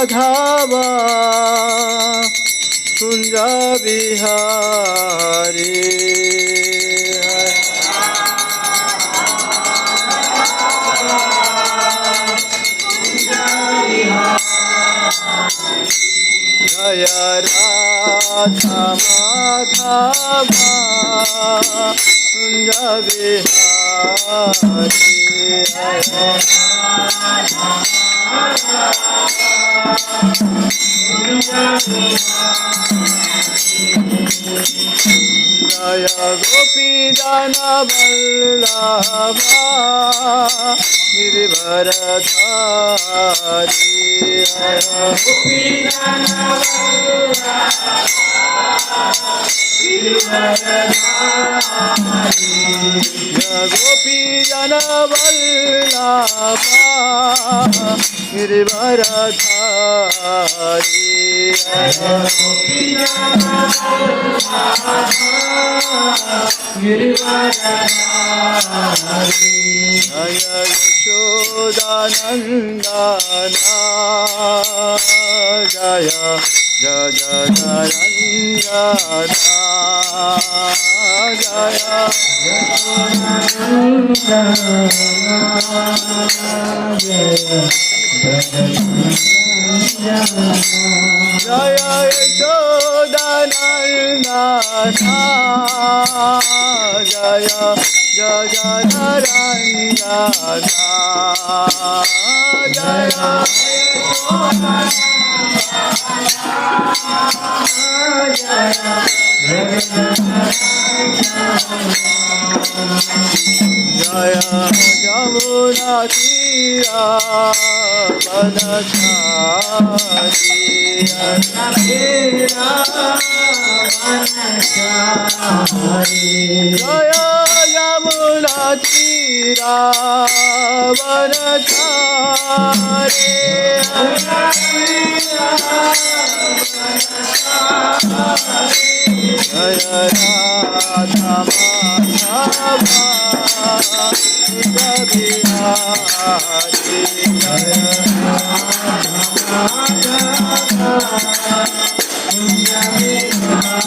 माधव कुंज बिहारी जय राधा माधव कुंज बिहारी जय गोपी जन वल्लभ गिरिवरधारी गोपी जन गोपी जन वल्लभ गिरिवरधारी जय यशोदानन्दना जय जगदरञ्जना जय यशोदानन्दना जय जगदरञ्जना जय जय यमुना तीरा वनचारी जय यमुना तीरा वनचारी जय राधा माधव कुंज बिहारी जय राधा माधव कुंज बिहारी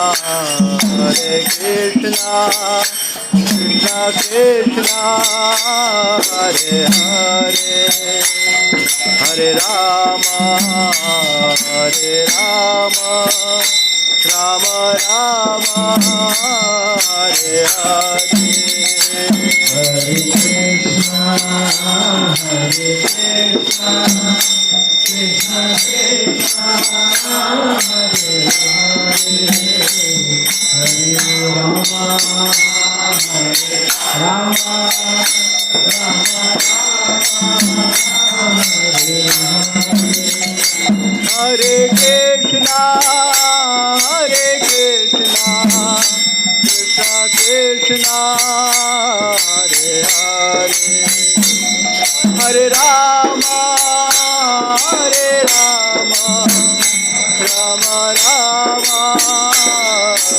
हरे कृष्णा कृष्णा कृष्णा हरे हरे हरे राम राम राम हरे हरे हरे कृष्णा कृष्णा कृष्णा हरे हरे हरे राम हरे कृष्णा कृष्णा कृष्णा हरे हरे हरे राम राम राम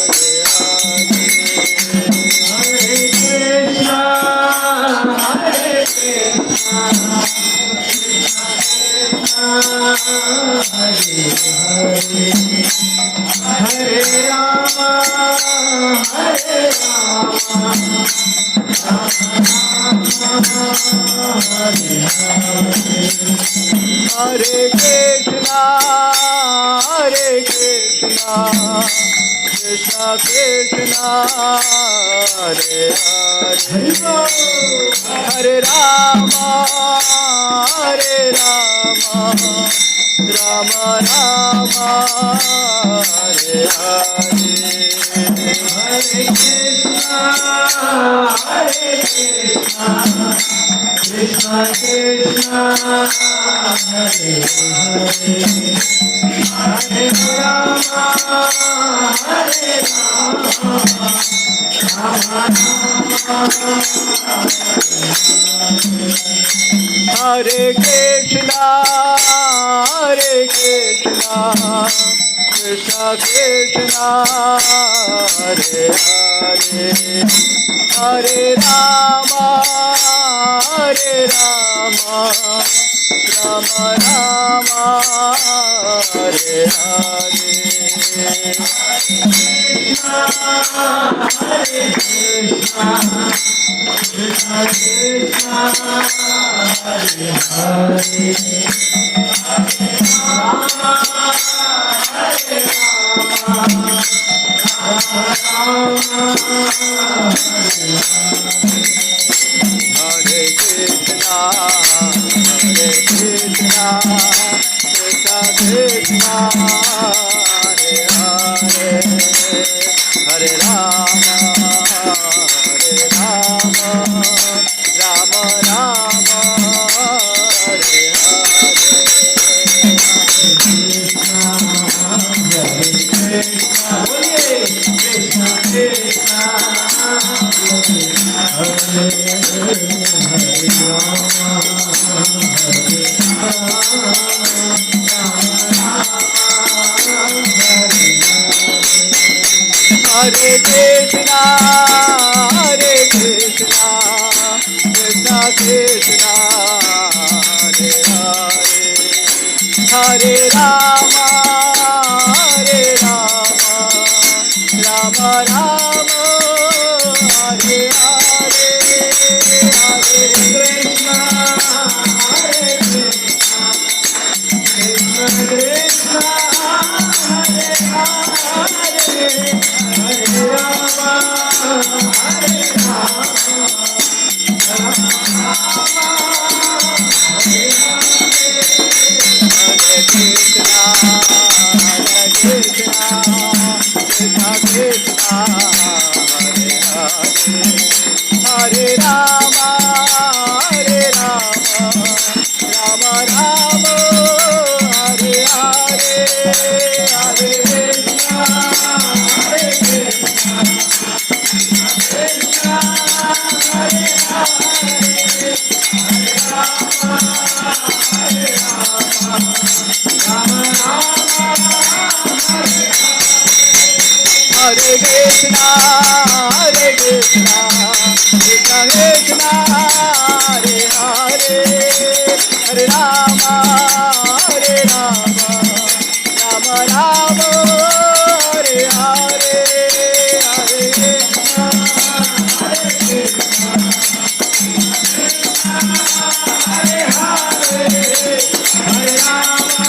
हरे हरे हरे कृष्णा हरे हरे हरे राम हरे कृष्णा कृष्णा कृष्णा हरे हरे हरे राम राम राम हरे हरे हरे कृष्णा कृष्णा कृष्णा हरे हरे हरे राम हरे Krishna Krishna Krishna Krishna Hare Hare Hare Rama Hare Rama Rama Rama Hare Hare Krishna Hare Krishna Krishna Krishna Hare Hare Hare Krishna, Hare Krishna, Krishna Krishna, Hare Hare, Hare Rama, Hare Rama, Rama Rama, Hare Hare. Hare Krishna, Hare Krishna, Krishna Krishna, Hare Hare, Hare Rama, Hare Rama, Rama Rama, Hare Hare, Hare Krishna, Hare Krishna, Krishna Krishna, Hare Hare, Hare Rama, Hare Rama, Rama Rama, Hare Krishna, Krishna Krishna, Hare Hare, Hare Rama, Hare Rama, Rama Rama, Hare Hare, Hare Krishna, Hare Krishna, Krishna Hare Hare, Hare Rama, Hare Rama, Rama Rama, Hare Krishna, Hare Krishna, Krishna Krishna, Hare Hare, Hare Rama, Hare Rama, Rama Rama, Hare Hare, Hare Krishna, Hare Krishna, Hare Hare, Hare Rama,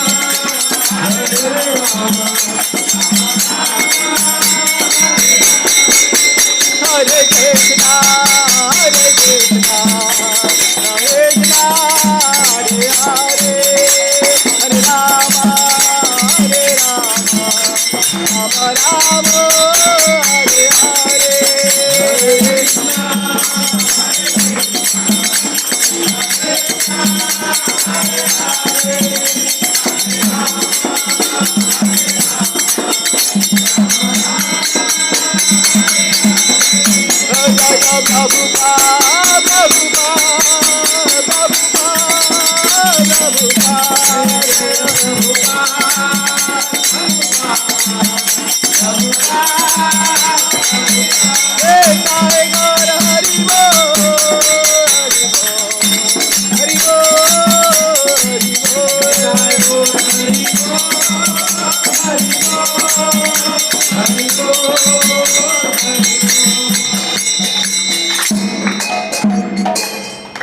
Hare Rama. Hare Krishna, Hare Krishna, Krishna Hare Hare, Hare Rama, Hare Rama, Rama Rama, Hare Hare, Hare Krishna,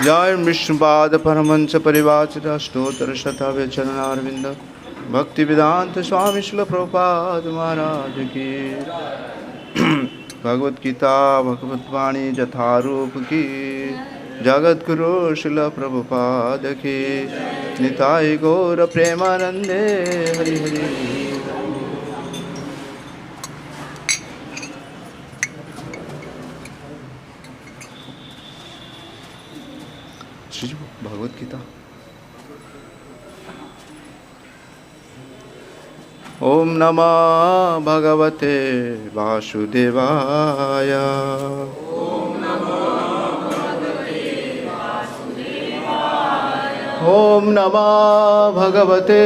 जय विष्णुपाद परमंश परिवाचित अष्टोत्तर शताब्दी चरणारविंद भक्ति वेदांत स्वामी श्रील प्रभुपाद महाराज की भगवत गीता भगवत वाणी यथारूप की जगत गुरु श्रील प्रभुपाद की निताय गौर प्रेमानंदे हरि हरि। भगवत गीता। ओम नमः भगवते वासुदेवाय। ओम नमः भगवते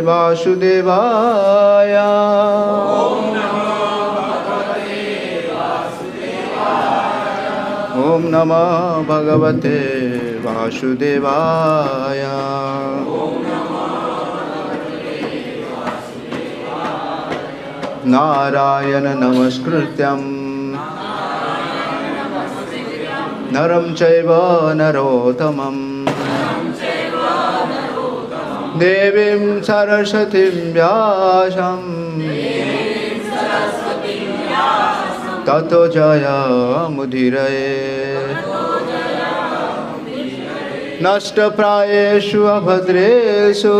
वासुदेवाय। ओम नमः भगवते वासुदेवाय। नारायण नमस्कृत्यं नरं चैव नरोत्तमं देवीं सरस्वतीं व्यासं ततो जयमुदीरये। नष्टप्रायेषु अभद्रेषु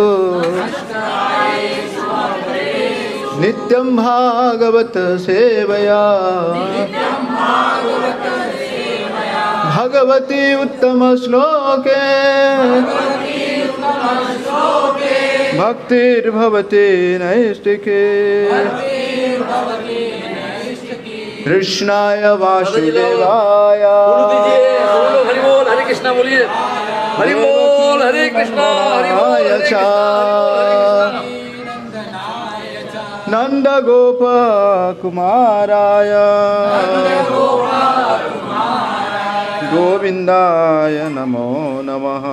नित्यं भागवत सेवया भगवती उत्तम श्लोके भक्तिर्भवति नैष्टिके। कृष्णाय वासुदेवाय। हरि बोल हरे कृष्णा बोलिए। हरि बोल हरे कृष्णा हरि बोल हरे कृष्णा। नंद गोप कुमाराय गोविंदाय नमो नमः।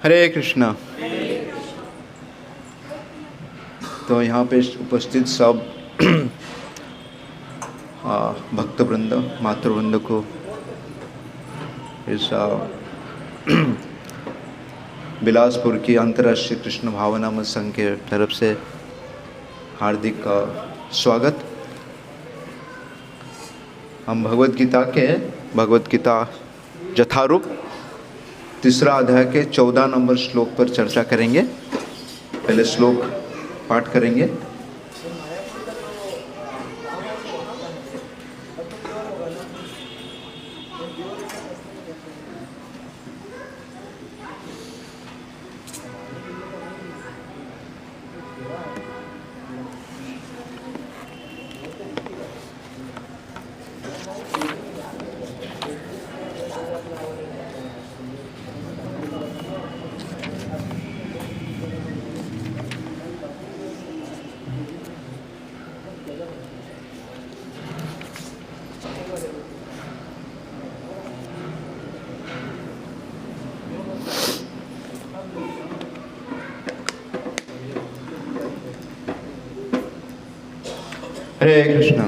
हरे कृष्णा। तो यहाँ पे उपस्थित सब भक्तवृंद मातृवृंद को इस बिलासपुर की अंतर्राष्ट्रीय कृष्ण भावनामृत संघ के तरफ से हार्दिक स्वागत। हम भगवत गीता यथारूप तीसरा अध्याय के 14 नंबर श्लोक पर चर्चा करेंगे। पहले श्लोक पाठ करेंगे। हरे कृष्णा।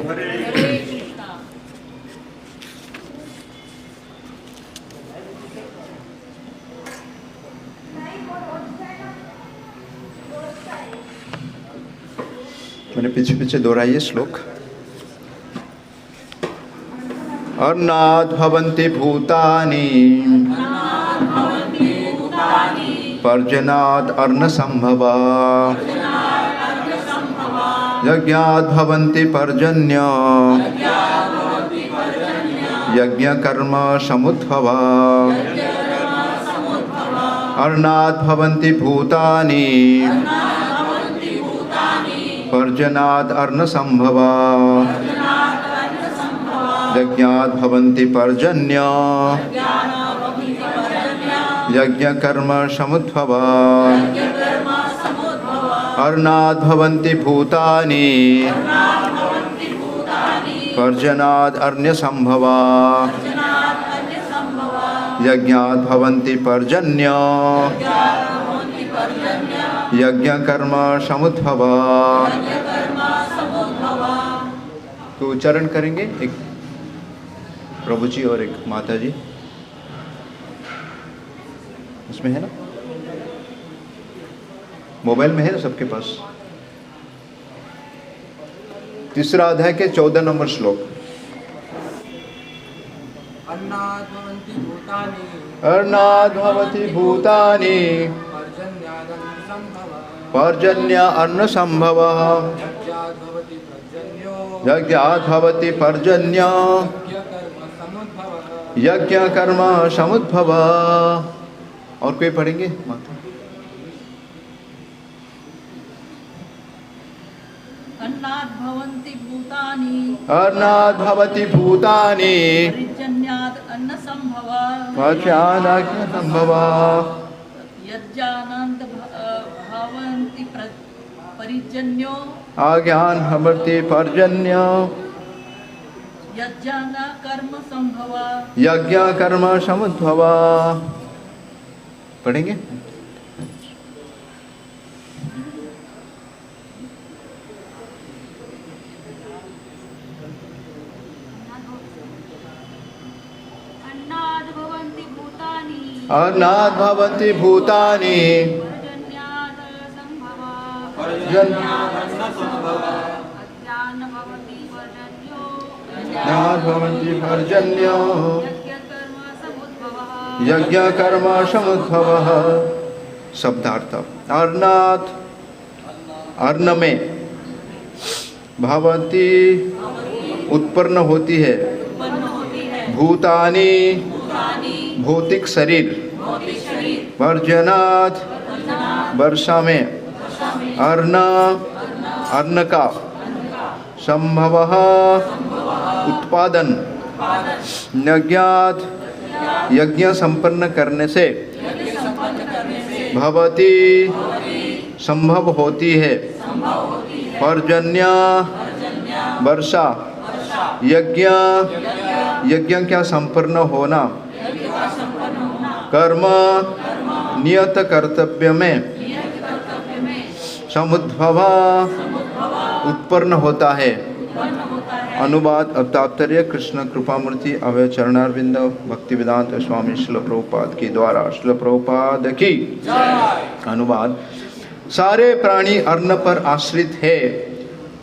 मैंने पीछे दोहराइए श्लोक। अर्नाद भवन्ति भूतानि पर्जनाद अर्ण संभवा यज्ञाद भवन्ति पर्जन्य यज्ञ कर्म समुद्भवा। अर्नाद भवन्ति भूतानि पर्जनाद अर्ण संभवा यज्ञाद भवन्ति पर्जन्य यज्ञ कर्म समुद्भवा। अर्नाद भवन्ति भूतानि पर्जनाद अर्ण्य संभवा यज्ञाद भवन्ति पर्जन्य यज्ञ कर्म समुद्भवा। तो उच्चारण करेंगे, एक प्रभु जी और एक माता जी। उसमें है ना, मोबाइल में है ना सबके पास। तीसरा अध्याय के 14 नंबर श्लोक। अर्नाद भवति भूतानि पर्जन्य अन्न संभव यज्ञाद भवति पर्जन्य यज्ञ कर्म समुद्भव। और कोई पढ़ेंगे माता? अन्नाद भवन्ति भूतानि अर्नात् भवति भूतानि परिजन्याद् अन्न संभवा वाच्यानाख्य संभवा यज्जानन्त भावन्ति परिजन्यो आज्ञान भवति पर्जन्य यज्जाना कर्म संभवा यज्ञ कर्म समुद्भवा। पढ़ेंगे? अन्नाद् भवन्ति भूतानि अर्नात् भवन्ति भूतानि पर्जन्याद् संभवा अज्ञान भवति पर्जन्यो अर्नात् भवन्ति पर्जन्यो यज्ञकर्म समुद्भवः यज्ञ कर्म समुद्भवः। शब्दार्थ अर्नात् अर्ण में भवति उत्पन्न होती है भूतानि भौतिक शरीर वर्जनात् वर्षा में अर्ण अन्न का संभवः उत्पादन यज्ञात् यज्ञ संपन्न करने से भवति संभव होती है पर्जन्य वर्षा यज्ञ यज्ञ क्या संपन्न होना कर्म नियत कर्तव्य में समुद्भव उत्पन्न होता है। अनुवाद अब तात्पर्य कृष्ण कृपामूर्ति अवय चरणारविंद भक्ति वेदांत स्वामी श्रील प्रभुपाद के द्वारा श्रील प्रभुपाद की अनुवाद सारे प्राणी अन्न पर आश्रित है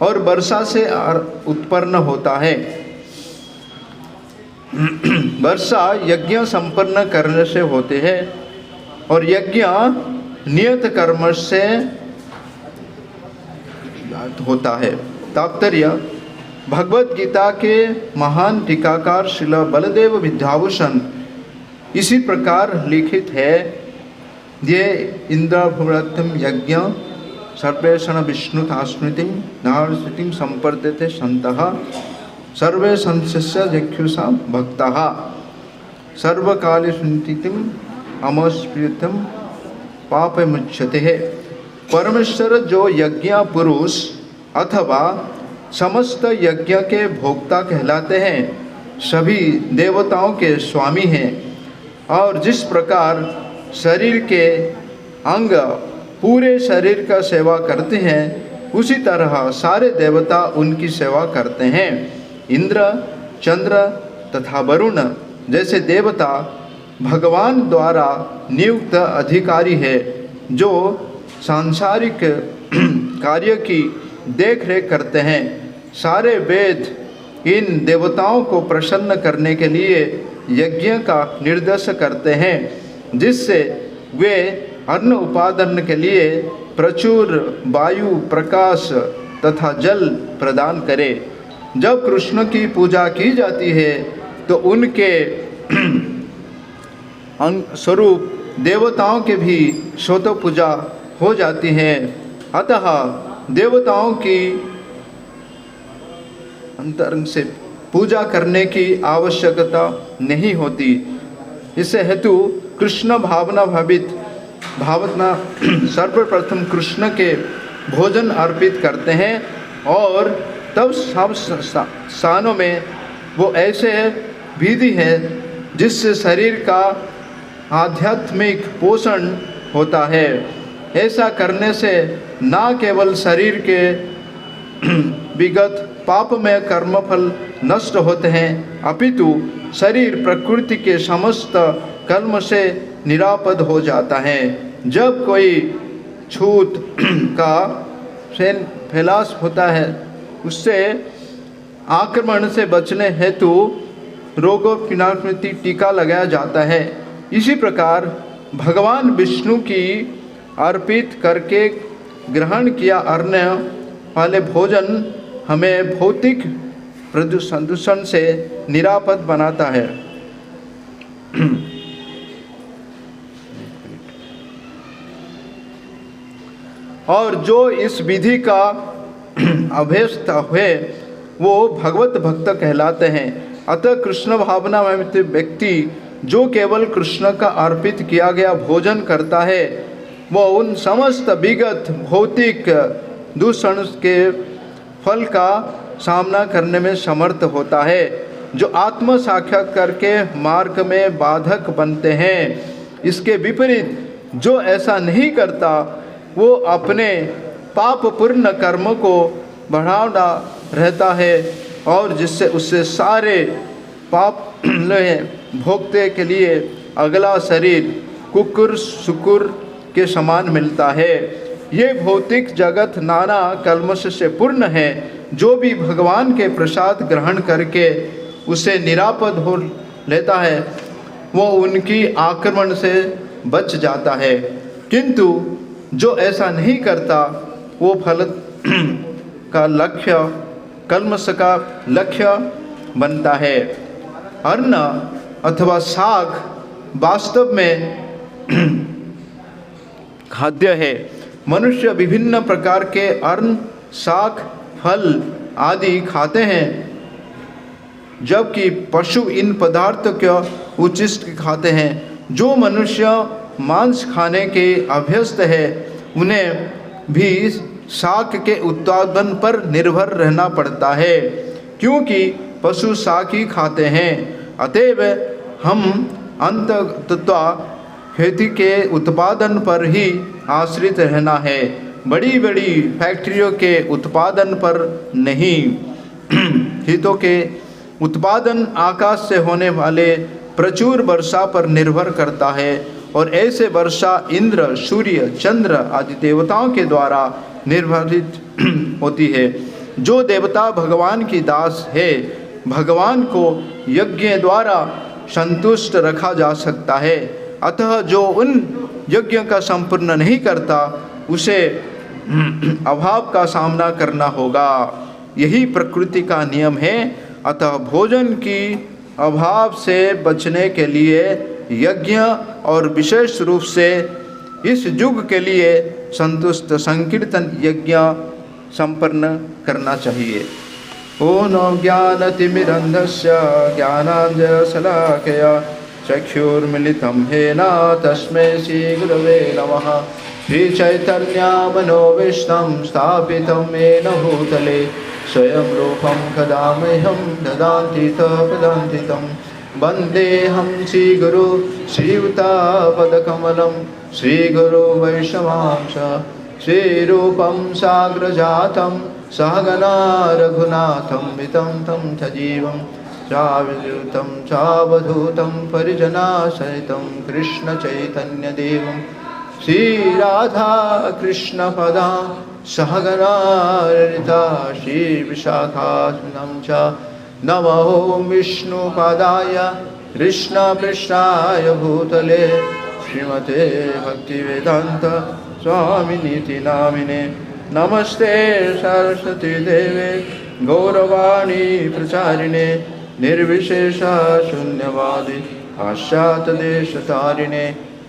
और वर्षा से उत्पन्न होता है। वर्षा यज्ञ संपन्न करने से होते हैं और यज्ञ नियत कर्म से होता है। तात्पर्य भगवत गीता के महान टीकाकार श्रील बलदेव विद्याभूषण इसी प्रकार लिखित है। ये इंद्रभुरत्तम यज्ञ सर्वेषण विष्णुतास्मृतिं नारस्मृतिं संपर्दते संतः सर्वे संस्य जक्षुषा भक्तः सर्वकाले सुनितिम अमस्प्रियतम पाप मुच्यते है। परमेश्वर जो यज्ञ पुरुष अथवा समस्त यज्ञ के भोक्ता कहलाते हैं सभी देवताओं के स्वामी हैं और जिस प्रकार शरीर के अंग पूरे शरीर का सेवा करते हैं उसी तरह सारे देवता उनकी सेवा करते हैं। इंद्र चंद्र तथा वरुण जैसे देवता भगवान द्वारा नियुक्त अधिकारी है जो सांसारिक कार्य की देख रेख करते हैं। सारे वेद इन देवताओं को प्रसन्न करने के लिए यज्ञ का निर्देश करते हैं जिससे वे अन्न उत्पादन के लिए प्रचुर वायु प्रकाश तथा जल प्रदान करें। जब कृष्ण की पूजा की जाती है तो उनके स्वरूप देवताओं के भी स्वतः पूजा हो जाती है। अतः देवताओं की अंतरंग से पूजा करने की आवश्यकता नहीं होती। इससे हेतु कृष्ण भावना सर्वप्रथम कृष्ण के भोजन अर्पित करते हैं और तब सब स्थानों में वो ऐसे विधि है जिससे शरीर का आध्यात्मिक पोषण होता है। ऐसा करने से न केवल शरीर के विगत पापमय कर्मफल नष्ट होते हैं अपितु शरीर प्रकृति के समस्त कर्म से निरापद हो जाता है। जब कोई छूत का फैलाव होता है उससे आक्रमण से बचने हेतु रोगोपचार टीका लगाया जाता है। इसी प्रकार भगवान विष्णु की अर्पित करके ग्रहण किया अन्न वाले भोजन हमें भौतिक प्रदूषण से निरापद बनाता है। और जो इस विधि का अभ्यस्त हुए वो भगवत भक्त कहलाते हैं। अतः कृष्ण भावना में व्यक्ति जो केवल कृष्ण का अर्पित किया गया भोजन करता है, वह उन समस्त विगत भौतिक दूषण के फल का सामना करने में समर्थ होता है, जो आत्म साक्षात्कार के मार्ग में बाधक बनते हैं। इसके विपरीत जो ऐसा नहीं करता, वो अपने पाप पूर्ण कर्म को बढ़ाना रहता है और जिससे उससे सारे पाप भोगते के लिए अगला शरीर कुकुर सुकुर के समान मिलता है। ये भौतिक जगत नाना कल्मश से पूर्ण है। जो भी भगवान के प्रसाद ग्रहण करके उसे निरापद हो लेता है, वो उनकी आक्रमण से बच जाता है। किंतु जो ऐसा नहीं करता, वो फल का लक्ष्य कल्मश का लक्ष्य बनता है। अन्न अथवा साग वास्तव में खाद्य है। मनुष्य विभिन्न प्रकार के अन्न, साग, फल आदि खाते हैं, जबकि पशु इन पदार्थों का उचिष्ट खाते हैं। जो मनुष्य मांस खाने के अभ्यस्त है, उन्हें भी शाक के उत्पादन पर निर्भर रहना पड़ता है, क्योंकि पशु शाक ही खाते हैं। अतएव हम अंततः खेती के उत्पादन पर ही आश्रित रहना है, बड़ी बड़ी फैक्ट्रियों के उत्पादन पर नहीं। हितों के उत्पादन आकाश से होने वाले प्रचुर वर्षा पर निर्भर करता है, और ऐसे वर्षा इंद्र, सूर्य, चंद्र आदि देवताओं के द्वारा निर्धारित होती है। जो देवता भगवान की दास है, भगवान को यज्ञ द्वारा संतुष्ट रखा जा सकता है। अतः जो उन यज्ञ का संपूर्ण नहीं करता, उसे अभाव का सामना करना होगा। यही प्रकृति का नियम है। अतः भोजन की अभाव से बचने के लिए यज्ञ और विशेष रूप से इस युग के लिए संतुष्ट संकीर्तन यज्ञ संपन्न करना चाहिए। ओम ज्ञानतिमिरन्धस्य ज्ञानाञ्जनशलाकया चक्षुर्मिलितं येन तस्मै श्रीगुरवे नमः। श्रीचैतन्यमनोभीष्टं स्थापितं येन भूतले स्वयं रूपं कदा मह्यं ददाति प्रदन्ति तं। वन्देऽहं श्रीगुरु श्रीयुतापदकमलं श्रीगुरु वैष्णवांश श्रीरूपं साग्रजातं सहगना रघुनाथं वितं तं सजीवं साविद्युतं सावधूतं परिजनासहितं कृष्णचैतन्यदेवं श्रीराधा कृष्णपदां सहगना ललिता श्रीविशाखास्पदं च। नमो विष्णुपादाय कृष्णपृष्ठाय भूतले श्रीमते भक्तिवेदान्त स्वामिनीति नामिने। नमस्ते सरस्वती देवे गौरवाणी प्रचारिणे निर्विशेषा शून्यवादी पाश्चात्यदेशतारिणे।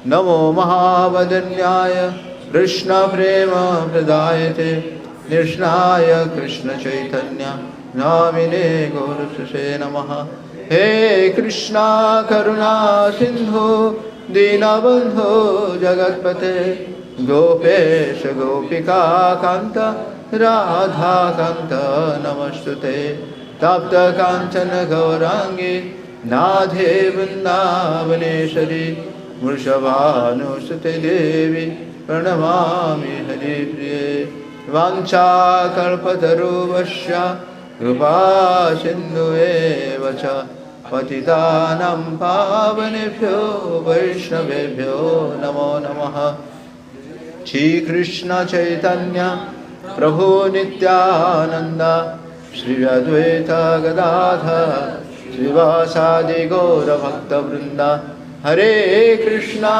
नमो महावदन्याय कृष्ण प्रेम प्रदायते कृष्णाय कृष्ण चैतन्य नामिने गौरसुषे नमः। हे कृष्णा करुणा सिंधु दीनबंधो जगत्पते गोपेश गोपिका कांत राधा कांत नमस्तुते। तप्त कांचन गौरांगी नाधे वृंदावनेश्वरी वृषभानुसुते देवी प्रणमामि हरिप्रिये। वाञ्छाकल्पतरुभ्यश्च कृपा सिन्धुएव च पतितानां पावनेभ्यो वैष्णवेभ्यो नमो नमः। श्री कृष्ण चैतन्य प्रभु नित्यानंद श्री अद्वैत गदाधर श्रीवासादि गौर भक्त वृंद। हरे कृष्णा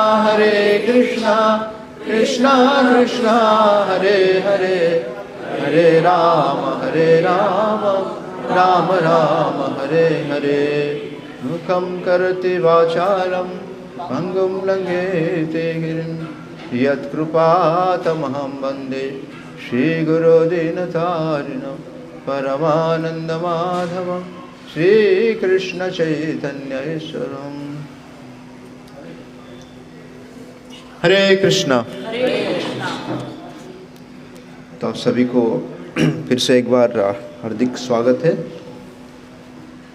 कृष्णा कृष्णा हरे हरे, हरे राम राम राम हरे हरे। मुखं करोति वाचालं भङ्गुं लङ्घयते गिरिं यत्कृपातमहं वन्दे श्रीगुरो दीनतारिणं। परमानंद माधव श्री कृष्ण चैतन्य ईश्वरम। हरे कृष्णा। तो आप सभी को फिर से एक बार हार्दिक स्वागत है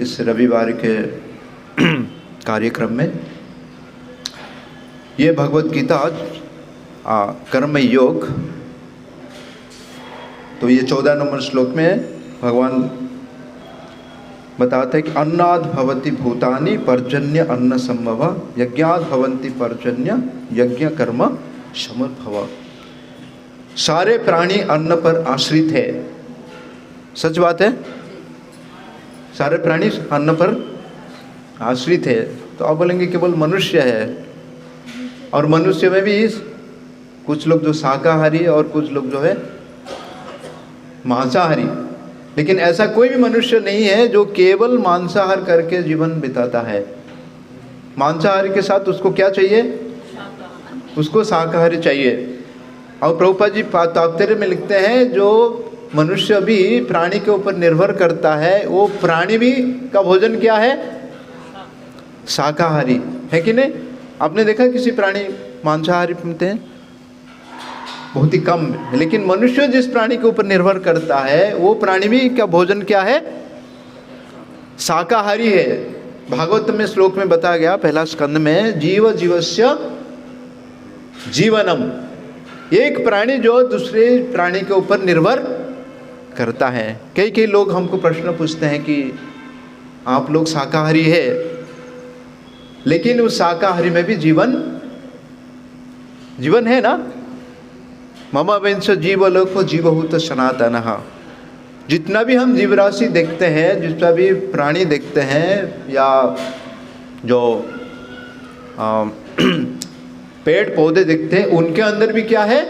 इस रविवार के कार्यक्रम में। ये भगवत गीता कर्म योग, तो ये 14 नंबर श्लोक में भगवान बताते हैं कि अन्नाद भवति भूतानि पर्जन्य अन्न संभव यज्ञाद भवन्ति पर्जन्य यज्ञ कर्म समभव। सारे प्राणी अन्न पर आश्रित है। सच बात है, सारे प्राणी अन्न पर आश्रित है। तो आप बोलेंगे केवल मनुष्य है, और मनुष्य में भी कुछ लोग जो शाकाहारी और कुछ लोग जो है मांसाहारी, लेकिन ऐसा कोई भी मनुष्य नहीं है जो केवल मांसाहार करके जीवन बिताता है। मांसाहारी के साथ उसको क्या चाहिए? उसको शाकाहारी चाहिए। और प्रभुपाद जी तात्पर्य में लिखते हैं जो मनुष्य भी प्राणी के ऊपर निर्भर करता है, वो प्राणी भी का भोजन क्या है? शाकाहारी है कि नहीं? आपने देखा किसी प्राणी मांसाहारी बनते हैं? बहुत ही कम है। लेकिन मनुष्य जिस प्राणी के ऊपर निर्भर करता है वो प्राणी भी का भोजन क्या है? शाकाहारी है। भागवत में श्लोक में बताया गया पहला स्कंद में, जीव जीवस्य जीवनम। एक प्राणी जो दूसरे प्राणी के ऊपर निर्भर करता है। कई लोग हमको प्रश्न पूछते हैं कि आप लोग शाकाहारी है, लेकिन उस शाकाहारी में भी जीवन है ना? मम वंश जीवलोको जीवहूत सनातन। जितना भी हम जीवराशि देखते हैं, जितना भी प्राणी देखते हैं, या जो पेड़ पौधे देखते हैं, उनके अंदर भी क्या है?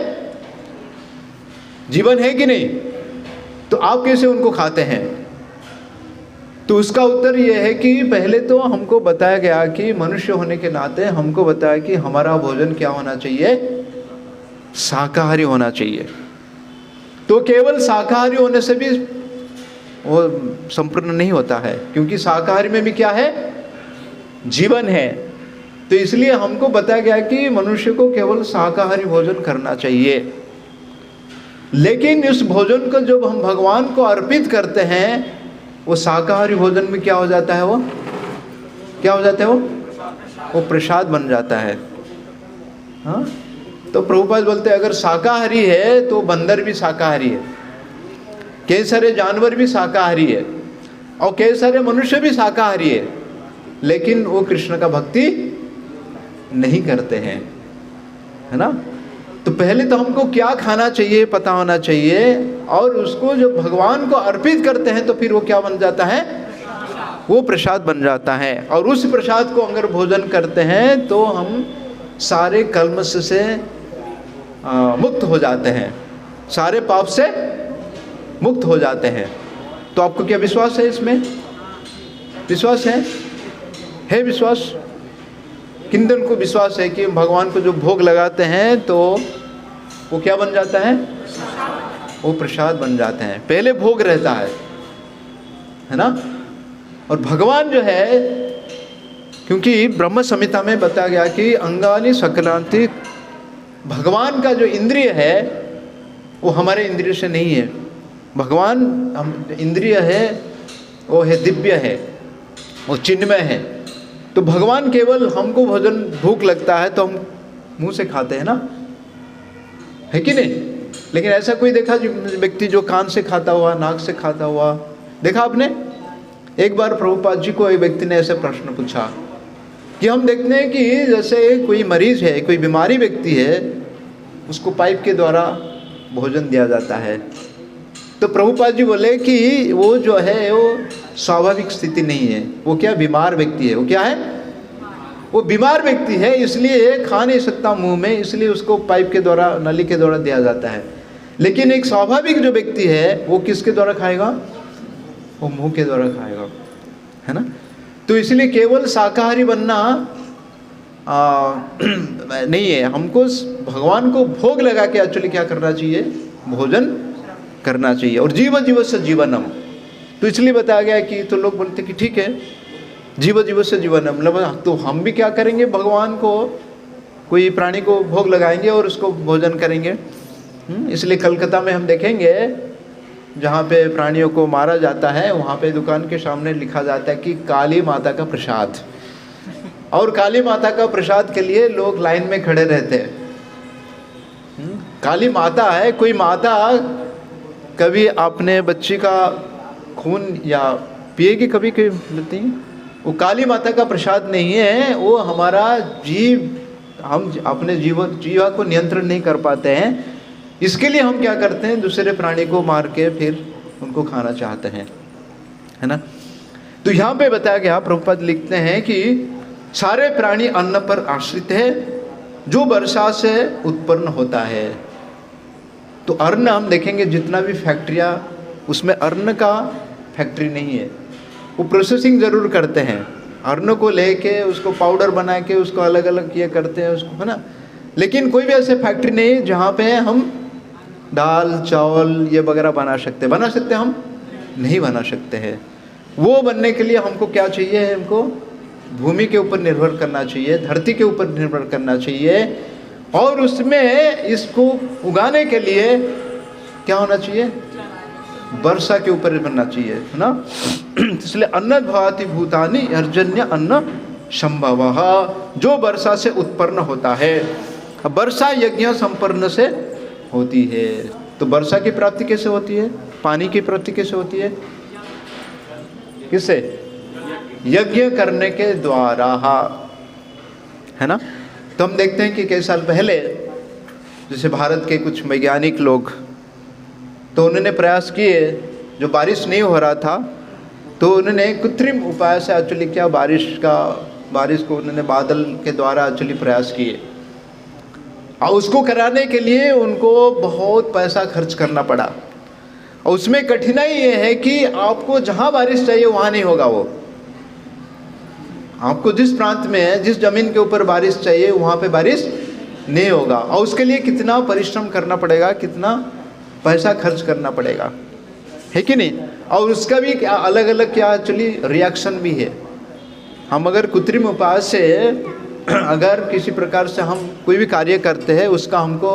जीवन है कि नहीं? तो आप कैसे उनको खाते हैं? तो उसका उत्तर यह है कि पहले तो हमको बताया गया कि मनुष्य होने के नाते हमको बताया कि हमारा भोजन क्या होना चाहिए? शाकाहारी होना चाहिए। तो केवल शाकाहारी होने से भी वो संपूर्ण नहीं होता है, क्योंकि शाकाहारी में भी क्या है? जीवन है। तो इसलिए हमको बताया गया कि मनुष्य को केवल शाकाहारी भोजन करना चाहिए। लेकिन इस भोजन को जब हम भगवान को अर्पित करते हैं, वो शाकाहारी भोजन में क्या हो जाता है? वो क्या हो जाता है? वो प्रसाद बन जाता है। हाँ, तो प्रभुपाद बोलते हैं अगर शाकाहारी है तो बंदर भी शाकाहारी है, कई सारे जानवर भी शाकाहारी है, और कई सारे मनुष्य भी शाकाहारी है, लेकिन वो कृष्ण का भक्ति नहीं करते हैं, है ना? तो पहले तो हमको क्या खाना चाहिए पता होना चाहिए, और उसको जब भगवान को अर्पित करते हैं तो फिर वो क्या बन जाता है? वो प्रसाद बन जाता है। और उस प्रसाद को अगर भोजन करते हैं तो हम सारे कल्मश से मुक्त हो जाते हैं, सारे पाप से मुक्त हो जाते हैं। तो आपको क्या विश्वास है इसमें? विश्वास है विश्वास? किन को विश्वास है कि भगवान को जो भोग लगाते हैं तो वो क्या बन जाता है? वो प्रसाद बन जाते हैं। पहले भोग रहता है ना? और भगवान जो है, क्योंकि ब्रह्म संहिता में बताया गया कि अंगानि सकलांति, भगवान का जो इंद्रिय है वो हमारे इंद्रिय से नहीं है। भगवान हम इंद्रिय है, वो है दिव्य है, वो चिन्मय है। तो भगवान केवल हमको भोजन भूख लगता है तो हम मुंह से खाते हैं ना, है कि नहीं? लेकिन ऐसा कोई देखा व्यक्ति जो कान से खाता हुआ, नाक से खाता हुआ देखा आपने? एक बार प्रभुपाद जी को एक व्यक्ति ने ऐसे प्रश्न पूछा कि हम देखते हैं कि जैसे कोई मरीज है, कोई बीमारी व्यक्ति है, उसको पाइप के द्वारा भोजन दिया जाता है। तो प्रभुपाद जी बोले कि वो जो है वो स्वाभाविक स्थिति नहीं है, वो क्या बीमार व्यक्ति है। वो क्या है? वो बीमार व्यक्ति है, इसलिए खा नहीं सकता मुंह में, इसलिए उसको पाइप के द्वारा, नली के द्वारा दिया जाता है। लेकिन एक स्वाभाविक जो व्यक्ति है वो किसके द्वारा खाएगा? वो मुंह के द्वारा खाएगा, है ना? तो इसलिए केवल शाकाहारी बनना नहीं है। हमको भगवान को भोग लगा के एक्चुअली क्या करना चाहिए? भोजन करना चाहिए। और जीव जीवस्य जीवनम, तो इसलिए बताया गया कि तो लोग बोलते कि ठीक है जीव जीवस्य जीवनम, मतलब तो हम भी क्या करेंगे, भगवान को कोई प्राणी को भोग लगाएंगे और उसको भोजन करेंगे। इसलिए कलकत्ता में हम देखेंगे जहाँ पे प्राणियों को मारा जाता है वहाँ पे दुकान के सामने लिखा जाता है कि काली माता का प्रसाद, और काली माता का प्रसाद के लिए लोग लाइन में खड़े रहते हैं। काली माता है, कोई माता कभी अपने बच्ची का खून या पिएगी कभी कभी लेती है, वो काली माता का प्रसाद नहीं है, वो हमारा जीव, हम अपने जीवा को नियंत्रण नहीं कर पाते हैं, इसके लिए हम क्या करते हैं, दूसरे प्राणी को मार के फिर उनको खाना चाहते हैं, है ना। तो यहाँ पे बताया गया, प्रभुपाद लिखते हैं कि सारे प्राणी अन्न पर आश्रित है जो वर्षा से उत्पन्न होता है। तो अन्न हम देखेंगे जितना भी फैक्ट्रियाँ, उसमें अन्न का फैक्ट्री नहीं है, वो प्रोसेसिंग ज़रूर करते हैं, अन्न को लेके उसको पाउडर बना के उसको अलग अलग ये करते हैं उसको, है ना। लेकिन कोई भी ऐसे फैक्ट्री नहीं है जहाँ पे हम दाल चावल ये वगैरह बना सकते हम नहीं बना सकते हैं। वो बनने के लिए हमको क्या चाहिए, हमको भूमि के ऊपर निर्भर करना चाहिए, धरती के ऊपर निर्भर करना चाहिए, और उसमें इसको उगाने के लिए क्या होना चाहिए, वर्षा के ऊपर बनना चाहिए, है ना। इसलिए अन्न भवाति भूतानि अर्जन्य अन्न संभवः, जो वर्षा से उत्पन्न होता है। अब वर्षा यज्ञ संपन्न से होती है, तो वर्षा की प्राप्ति कैसे होती है, पानी की प्राप्ति कैसे होती है, किससे, यज्ञ करने के द्वारा, है ना। तो हम देखते हैं कि कई साल पहले जैसे भारत के कुछ वैज्ञानिक लोग, तो उन्होंने प्रयास किए, जो बारिश नहीं हो रहा था तो उन्होंने कृत्रिम उपाय से एक्चुअली क्या, बारिश को उन्होंने बादल के द्वारा एक्चुअली प्रयास किए, और उसको कराने के लिए उनको बहुत पैसा खर्च करना पड़ा। और उसमें कठिनाई ये है कि आपको जहाँ बारिश चाहिए वहाँ नहीं होगा, वो आपको जिस प्रांत में है, जिस जमीन के ऊपर बारिश चाहिए वहाँ पे बारिश नहीं होगा, और उसके लिए कितना परिश्रम करना पड़ेगा, कितना पैसा खर्च करना पड़ेगा, है कि नहीं। और उसका भी क्या अलग अलग क्या एक्चुअली रिएक्शन भी है। हम अगर कृत्रिम उपाय से अगर किसी प्रकार से हम कोई भी कार्य करते हैं, उसका हमको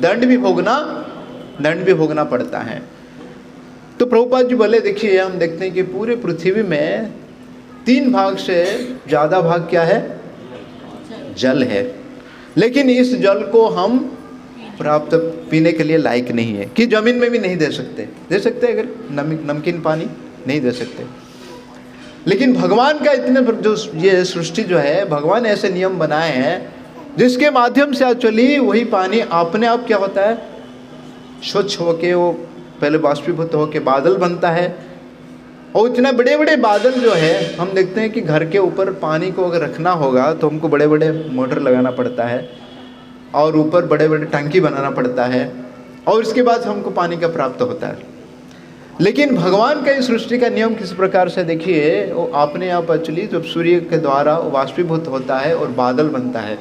दंड भी भोगना पड़ता है। तो प्रभुपाद जी बोले, देखिए हम देखते हैं कि पूरे पृथ्वी में 3 भाग से ज़्यादा भाग क्या है, जल है, लेकिन इस जल को हम प्राप्त पीने के लिए लायक नहीं है, कि जमीन में भी नहीं दे सकते अगर नमकीन पानी नहीं दे सकते। लेकिन भगवान का इतने जो ये सृष्टि जो है, भगवान ऐसे नियम बनाए हैं जिसके माध्यम से एक्चुअली वही पानी अपने आप क्या होता है, स्वच्छ होके वो पहले बाष्पीभूत होके बादल बनता है। और इतना बड़े बड़े बादल जो है, हम देखते हैं कि घर के ऊपर पानी को अगर रखना होगा तो हमको बड़े बड़े मोटर लगाना पड़ता है, और ऊपर बड़े बड़े टंकी बनाना पड़ता है, और इसके बाद हमको पानी का प्राप्त होता है। लेकिन भगवान का इस सृष्टि का नियम किस प्रकार से, देखिए वो अपने आप एक्चुअली जब सूर्य के द्वारा वाष्पीभूत होता है और बादल बनता है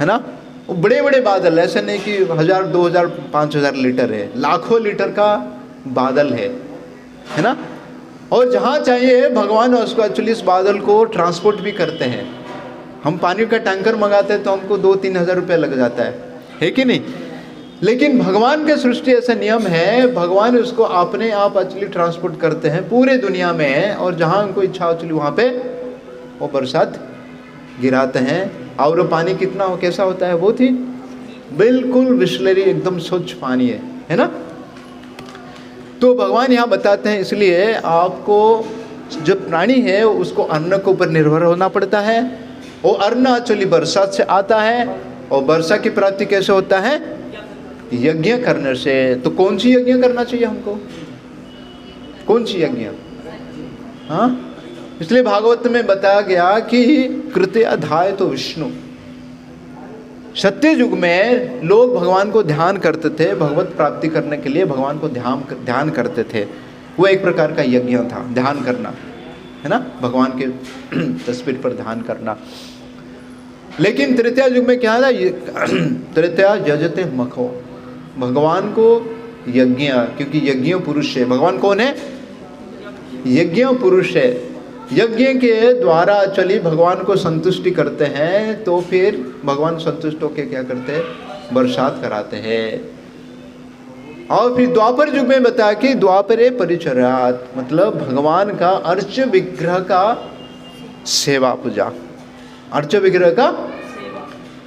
ना, वो बड़े बड़े बादल, ऐसे नहीं कि 1000, 2000, 5000 लीटर है, लाखों लीटर का बादल है ना। और जहाँ चाहिए भगवान उसको एक्चुअली इस बादल को ट्रांसपोर्ट भी करते हैं। हम पानी का टैंकर मंगाते हैं तो हमको 2-3 हज़ार रुपये लग जाता है कि नहीं। लेकिन भगवान के सृष्टि ऐसा नियम है, भगवान उसको अपने आप एक्चुअली ट्रांसपोर्ट करते हैं पूरे दुनिया में, और जहाँ उनको इच्छा एक्चुअली वहाँ पे वो बरसात गिराते हैं। और वो पानी कितना हो, कैसा होता है, बहुत ही बिल्कुल बिस्लरी एकदम स्वच्छ पानी है ना। तो भगवान यहाँ बताते हैं, इसलिए आपको जो प्राणी है उसको अन्न के ऊपर निर्भर होना पड़ता है। वो अन्न एक्चुअली बरसात से आता है, और वर्षा की प्राप्ति कैसे होता है, यज्ञ करने से। तो कौन सी यज्ञ करना चाहिए हमको, कौन सी यज्ञ, हाँ। इसलिए भागवत में बताया गया कि कृत्य अधाय तो विष्णु। सत्य युग में लोग भगवान को ध्यान करते थे, भगवत प्राप्ति करने के लिए भगवान को ध्यान करते थे। वो एक प्रकार का यज्ञ था, ध्यान करना है ना, भगवान के तस्वीर पर ध्यान करना। लेकिन तृतीया युग में क्या था, तृतीया यजते मखो, भगवान को यज्ञ, क्योंकि यज्ञ पुरुष है। भगवान कौन है? यज्ञ पुरुष है। यज्ञ के द्वारा चली भगवान को संतुष्टि करते हैं, तो फिर भगवान संतुष्ट होकर क्या करते हैं? बरसात कराते हैं। और फिर द्वापर युग में बताया कि द्वापरे परिचर्यात, मतलब भगवान का अर्च विग्रह का सेवा पूजा, अर्च विग्रह का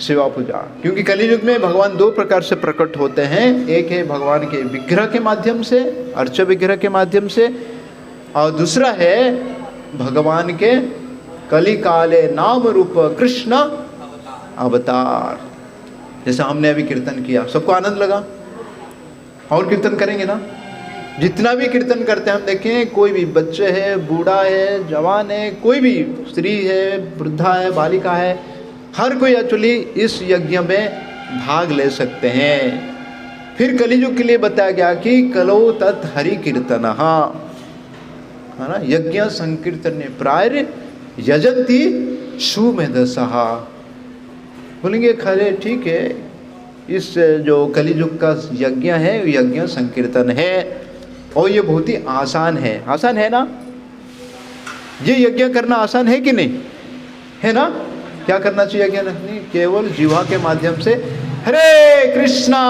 सेवा पूजा। क्योंकि कलियुग में भगवान दो प्रकार से प्रकट होते हैं, एक है भगवान के विग्रह के माध्यम से, अर्च विग्रह के माध्यम से, और दूसरा है भगवान के कली काले नाम रूप कृष्ण अवतार। जैसा हमने अभी कीर्तन किया, सबको आनंद लगा? और कीर्तन करेंगे ना? जितना भी कीर्तन करते हैं हम देखें, कोई भी बच्चे है, बूढ़ा है, जवान है, कोई भी स्त्री है, वृद्धा है, बालिका है, हर कोई एक्चुअली इस यज्ञ में भाग ले सकते हैं। फिर कलियुग के लिए बताया गया कि कलो तत् हरि कीर्तन, है ना, यज्ञ संकीर्तन प्राय यजंती सुमेधसः। बोलेंगे खरे ठीक है, इस जो कलियुग का यज्ञ है यज्ञ संकीर्तन है, और ये बहुत ही आसान है। आसान है ना? ये यज्ञ करना आसान है कि नहीं? है ना? क्या करना चाहिए यज्ञ? नहीं, केवल जीवा के माध्यम से हरे कृष्णा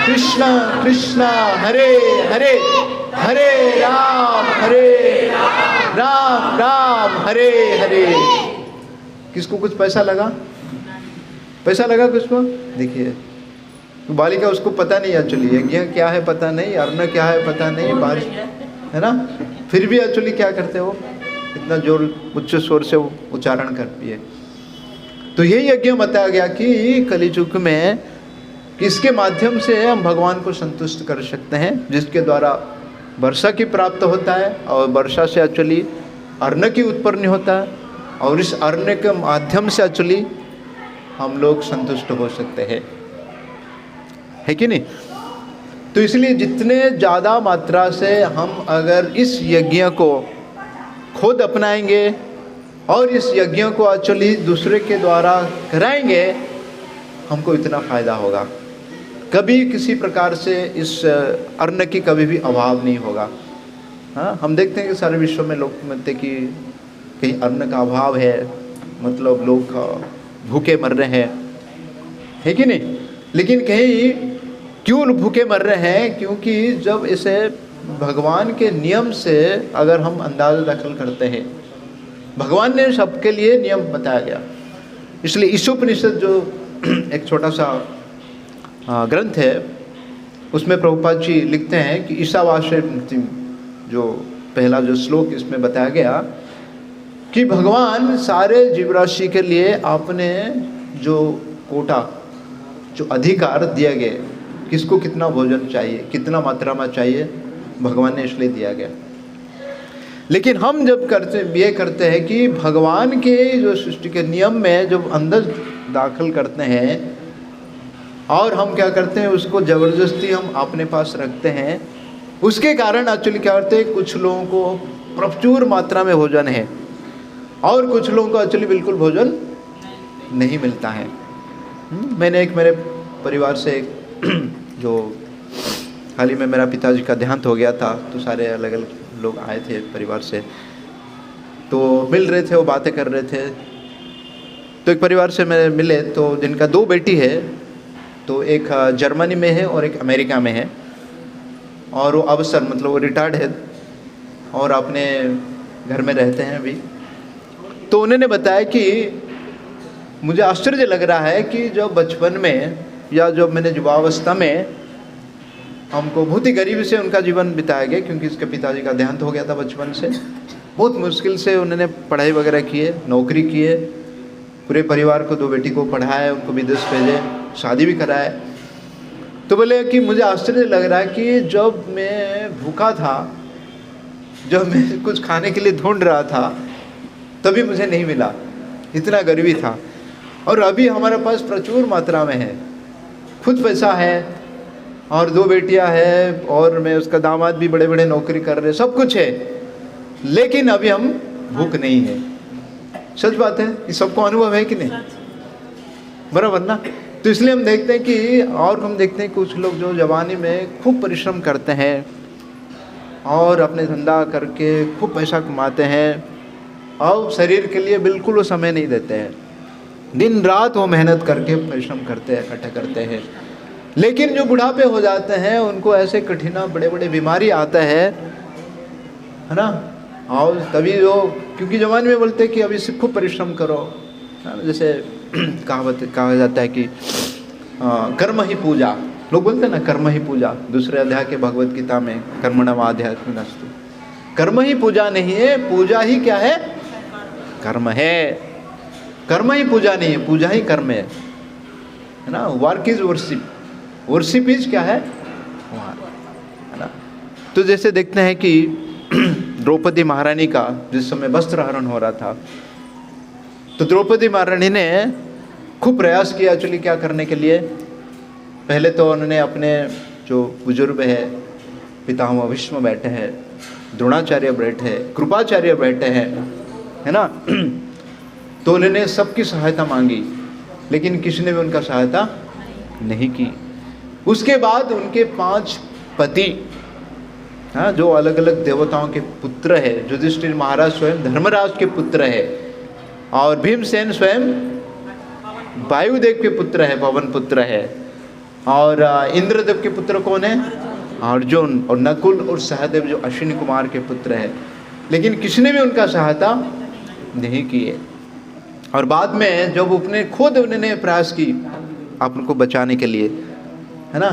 कृष्ण कृष्ण हरे हरे, हरे राम राम राम हरे हरे। किसको कुछ पैसा लगा? पैसा लगा किसको? देखिए, तो बालिका उसको पता नहीं एक्चुअली यज्ञ क्या है पता नहीं, अर्ण क्या है पता नहीं, बारिश है ना, फिर भी एक्चुअली क्या करते हो, इतना जोर उच्च स्वर से उच्चारण करती है। तो ये यज्ञ बताया गया कि कलियुग में किसके माध्यम से हम भगवान को संतुष्ट कर सकते हैं, जिसके द्वारा वर्षा की प्राप्त होता है, और वर्षा से एक्चुअली अन्न की उत्पन्न होता है, और इस अन्न के माध्यम से एक्चुअली हम लोग संतुष्ट हो सकते हैं, है कि नहीं? तो इसलिए जितने ज़्यादा मात्रा से हम अगर इस यज्ञ को खुद अपनाएंगे और इस यज्ञ को एक्चुअली दूसरे के द्वारा कराएंगे, हमको इतना फायदा होगा। कभी किसी प्रकार से इस अन्न की कभी भी अभाव नहीं होगा। हाँ, हम देखते हैं कि सारे विश्व में लोग मानते हैं कि कहीं अन्न का अभाव है, मतलब लोग भूखे मर रहे हैं, है कि नहीं? लेकिन कहीं क्यों भूखे मर रहे हैं? क्योंकि जब इसे भगवान के नियम से अगर हम अंदाज़ा दखल करते हैं, भगवान ने सबके लिए नियम बताया गया। इसलिए ईशोपनिषद जो एक छोटा सा ग्रंथ है, उसमें प्रभुपाद जी लिखते हैं कि ईशावास्य जो पहला जो श्लोक इसमें बताया गया कि भगवान सारे जीवराशि के लिए आपने जो कोटा, जो अधिकार दिया गया, किसको कितना भोजन चाहिए, कितना मात्रा में चाहिए, भगवान ने इसलिए दिया गया। लेकिन हम जब ये करते हैं कि भगवान के जो सृष्टि के नियम में जब अंदर दाखिल करते हैं और हम क्या करते हैं, उसको ज़बरदस्ती हम अपने पास रखते हैं, उसके कारण एक्चुअली क्या करते हैं, कुछ लोगों को प्रचुर मात्रा में भोजन है और कुछ लोगों को एक्चुअली बिल्कुल भोजन नहीं मिलता है। मैंने एक मेरे परिवार से जो हाल ही में मेरा पिताजी का देहांत हो गया था, तो सारे अलग अलग लोग आए थे परिवार से, तो मिल रहे थे, वो बातें कर रहे थे। तो एक परिवार से मेरे मिले, तो जिनका 2 बेटी है, तो एक जर्मनी में है और एक अमेरिका में है, और वो अवसर मतलब वो रिटायर्ड है और अपने घर में रहते हैं अभी। तो उन्होंने बताया कि मुझे आश्चर्य लग रहा है कि जब बचपन में या जब मैंने युवावस्था में हमको बहुत ही गरीबी से उनका जीवन बिताया गया, क्योंकि इसके पिताजी का देहांत हो गया था बचपन से। बहुत मुश्किल से उन्होंने पढ़ाई वगैरह किए, नौकरी किए, पूरे परिवार को 2 बेटी को पढ़ाया, उनको विदेश भेजे, शादी भी कराए। तो बोले कि मुझे आश्चर्य लग रहा है कि जब मैं भूखा था, जब मैं कुछ खाने के लिए ढूंढ रहा था, तभी मुझे नहीं मिला, इतना गरीबी था। और अभी हमारे पास प्रचुर मात्रा में है, खुद पैसा है और 2 बेटियां हैं, और मैं उसका दामाद भी बड़े बड़े नौकरी कर रहे, सब कुछ है, लेकिन अभी हम भूख नहीं है। सच बात है, ये सबको अनुभव है कि नहीं? बराबर ना? तो इसलिए हम देखते हैं कि हम देखते हैं कुछ लोग जो जवानी में खूब परिश्रम करते हैं और अपने धंधा करके खूब पैसा कमाते हैं और शरीर के लिए बिल्कुल वो समय नहीं देते हैं। दिन रात वो मेहनत करके परिश्रम करते हैं, इकट्ठा करते हैं। लेकिन जो बुढ़ापे हो जाते हैं उनको ऐसे कठिना बड़े बड़े बीमारी आता है ना। और तभी वो, क्योंकि जवानी में बोलते हैं कि अभी से खूब परिश्रम करो, जैसे कहा जाता है कि कर्म ही पूजा, लोग बोलते हैं ना कर्म ही पूजा। दूसरे अध्याय के भगवत गीता में कर्मणम आध्यात्मिकस्तु, कर्म ही पूजा नहीं है, पूजा ही क्या है, कर्म है। कर्म ही पूजा नहीं है, पूजा ही कर्म है ना। Work is worship, worship is क्या है, है ना। तो जैसे देखते हैं कि द्रौपदी महारानी का जिस समय वस्त्र हरण हो रहा था, तो द्रौपदी महारानी ने खूब प्रयास किया एक्चुअली क्या करने के लिए। पहले तो उन्होंने अपने जो बुजुर्ग है, पितामह भीष्म बैठे हैं, द्रोणाचार्य बैठे हैं, कृपाचार्य बैठे हैं, है ना। तो उन्होंने सबकी सहायता मांगी, लेकिन किसी ने भी उनका सहायता नहीं की। उसके बाद उनके 5 पति, हाँ, जो अलग अलग देवताओं के पुत्र है। युधिष्ठिर महाराज स्वयं धर्मराज के पुत्र है, और भीमसेन स्वयं वायुदेव के पुत्र है, पवन पुत्र है। और इंद्रदेव के पुत्र कौन है, अर्जुन। और नकुल और सहदेव जो अश्विनी कुमार के पुत्र है, लेकिन किसी ने भी उनका सहायता नहीं किए। और बाद में जब उन्होंने प्रयास की आपको बचाने के लिए, है ना,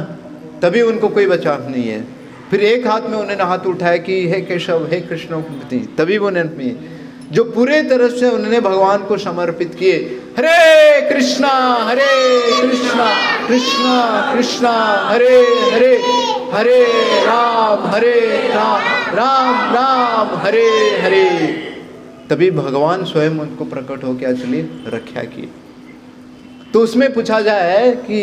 तभी उनको कोई बचाव नहीं है। फिर एक हाथ में उन्होंने हाथ उठाया कि हे केशव, हे कृष्ण, तभी उन्होंने जो पूरे तरह से उन्होंने भगवान को समर्पित किए। हरे कृष्णा कृष्णा कृष्णा हरे हरे, हरे राम राम राम हरे हरे। तभी भगवान स्वयं उनको प्रकट होकर एक्चुअली रक्षा की। तो उसमें पूछा जाए कि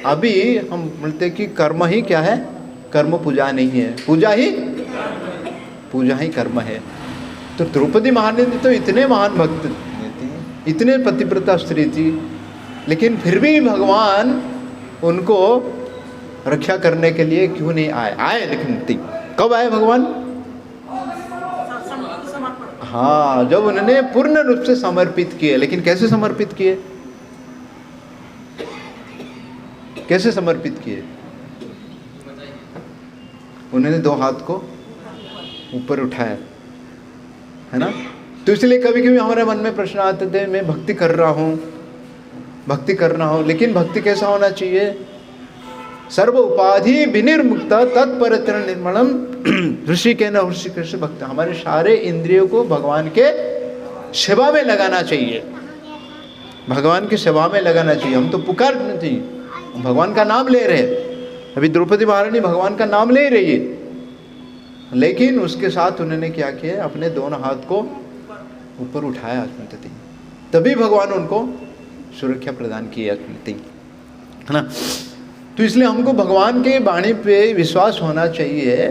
अभी हम बोलते कि कर्म ही क्या है, कर्म पूजा नहीं है, पूजा ही कर्म है। तो द्रौपदी महारानी तो इतने महान भक्त थी, इतने पतिव्रता स्त्री थी, लेकिन फिर भी भगवान उनको रक्षा करने के लिए क्यों नहीं आए लेकिन कब आए भगवान? हाँ, जब उन्होंने पूर्ण रूप से समर्पित किए। लेकिन कैसे समर्पित किए, कैसे समर्पित किए? उन्होंने 2 हाथ को ऊपर उठाया, है ना। तो इसलिए कभी कभी हमारे मन में प्रश्न आते थे, मैं भक्ति कर रहा हूँ, लेकिन भक्ति कैसा होना चाहिए? सर्व उपाधि विनिर्मुक्त तत्परत्र निर्मलम ऋषि के न ऋषिकेश भक्त। हमारे सारे इंद्रियों को भगवान के सेवा में लगाना चाहिए, भगवान की सेवा में लगाना चाहिए। हम तो पुकार नहीं, भगवान का नाम ले रहे। अभी द्रौपदी महारानी भगवान का नाम ले रही है, लेकिन उसके साथ उन्होंने क्या किया, अपने दोनों हाथ को ऊपर उठाया, तभी भगवान उनको सुरक्षा प्रदान की, है ना। तो इसलिए हमको भगवान के वाणी पे विश्वास होना चाहिए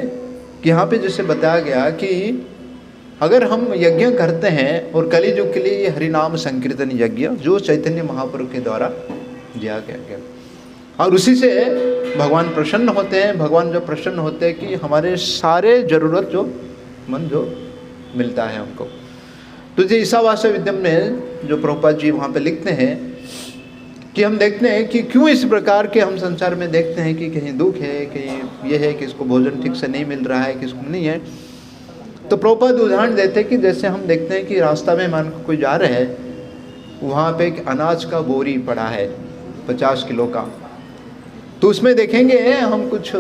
कि यहाँ पे जैसे बताया गया कि अगर हम यज्ञ करते हैं, और कली युग के लिए ये हरिनाम संकीर्तन यज्ञ जो चैतन्य महाप्रभु के द्वारा दिया गया, और उसी से भगवान प्रसन्न होते हैं। भगवान जो प्रसन्न होते हैं कि हमारे सारे जरूरत जो मिलता है हमको। तो जो ईशावास्य विद्यम में जो प्रभुपाद जी वहाँ पे लिखते हैं कि हम देखते हैं कि क्यों इस प्रकार के हम संसार में देखते हैं कि कहीं दुख है, कहीं ये है कि इसको भोजन ठीक से नहीं मिल रहा है, किसको नहीं है। तो प्रभुपाद उदाहरण देते हैं कि जैसे हम देखते हैं कि रास्ता में मान को कोई जा रहे हैं, वहाँ पे एक अनाज का बोरी पड़ा है 50 किलो का। तो उसमें देखेंगे हम कुछ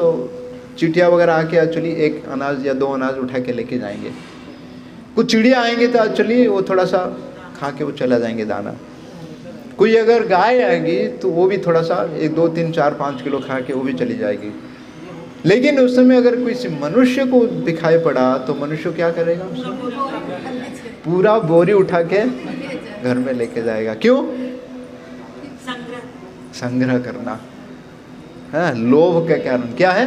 चींटियाँ वगैरह आके एक्चुअली 1 अनाज या 2 अनाज उठा के लेके जाएंगे। कुछ चिड़िया आएंगे तो एक्चुअली वो थोड़ा सा खा के वो चला जाएंगे दाना। कोई अगर गाय आएगी तो वो भी थोड़ा सा 1, 2, 3, 4, 5 किलो खा के वो भी चली जाएगी। लेकिन उस समय अगर किसी मनुष्य को दिखाई पड़ा तो मनुष्य क्या करेगा? पूरा बोरी उठा के घर में लेके जाएगा। क्यों? संग्रह करना है, लोभ के कारण। क्या है?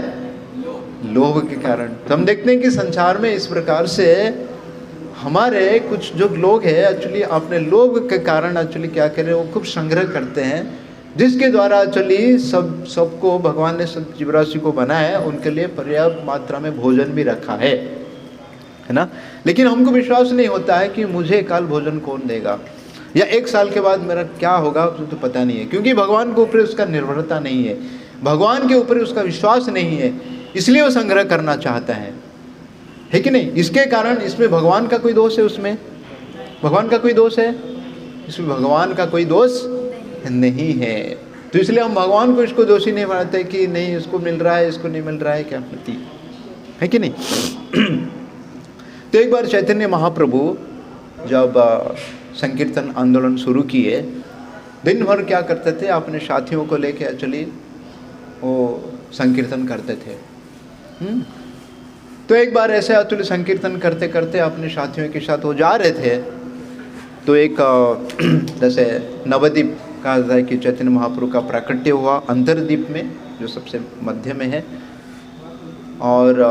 लोभ के कारण। तो हम देखते हैं कि संसार में इस प्रकार से हमारे कुछ जो लोग हैं एक्चुअली अपने लोभ के कारण एक्चुअली क्या करें, वो खूब संग्रह करते हैं, जिसके द्वारा चली सबको भगवान ने सब जीवराशि को बनाया है, उनके लिए पर्याप्त मात्रा में भोजन भी रखा है ना। लेकिन हमको विश्वास नहीं होता है कि मुझे कल भोजन कौन देगा, या 1 साल के बाद मेरा क्या होगा तो पता नहीं है, क्योंकि भगवान के ऊपर उसका निर्भरता नहीं है, भगवान के ऊपर उसका विश्वास नहीं है, इसलिए वो संग्रह करना चाहता है कि नहीं। इसके कारण इसमें भगवान का कोई दोष है, उसमें भगवान का कोई दोष है, इसमें भगवान का कोई दोष नहीं है। तो इसलिए हम भगवान को इसको दोषी नहीं बनाते कि नहीं इसको मिल रहा है इसको नहीं मिल रहा है, क्या प्रति है कि नहीं। तो एक बार चैतन्य महाप्रभु जब संकीर्तन आंदोलन शुरू किए, दिन भर क्या करते थे, अपने साथियों को लेके एक्चुअली वो संकीर्तन करते थे। तो एक बार ऐसे एक्चुअली संकीर्तन करते करते अपने साथियों के साथ वो जा रहे थे, तो एक जैसे नवद्वीप कहा जाता है कि चैतन्य महाप्रभु का प्राकट्य हुआ अंतरद्वीप में, जो सबसे मध्य में है, और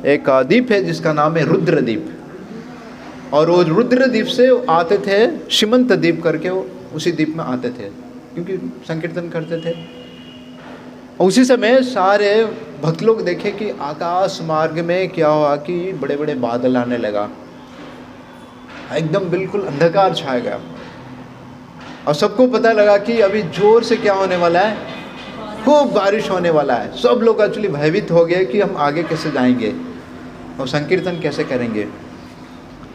एक द्वीप है जिसका नाम है रुद्रद्वीप, और वो रुद्रद्वीप से आते थे सीमंत द्वीप करके, वो उसी द्वीप में आते थे क्योंकि संकीर्तन करते थे। उसी समय सारे भक्त लोग देखे कि आकाश मार्ग में क्या हुआ कि बड़े बड़े बादल आने लगा, एकदम बिल्कुल अंधकार छा गया, और सबको पता लगा कि अभी जोर से क्या होने वाला है, खूब बारिश होने वाला है। सब लोग एक्चुअली भयभीत हो गए कि हम आगे कैसे जाएंगे और संकीर्तन कैसे करेंगे।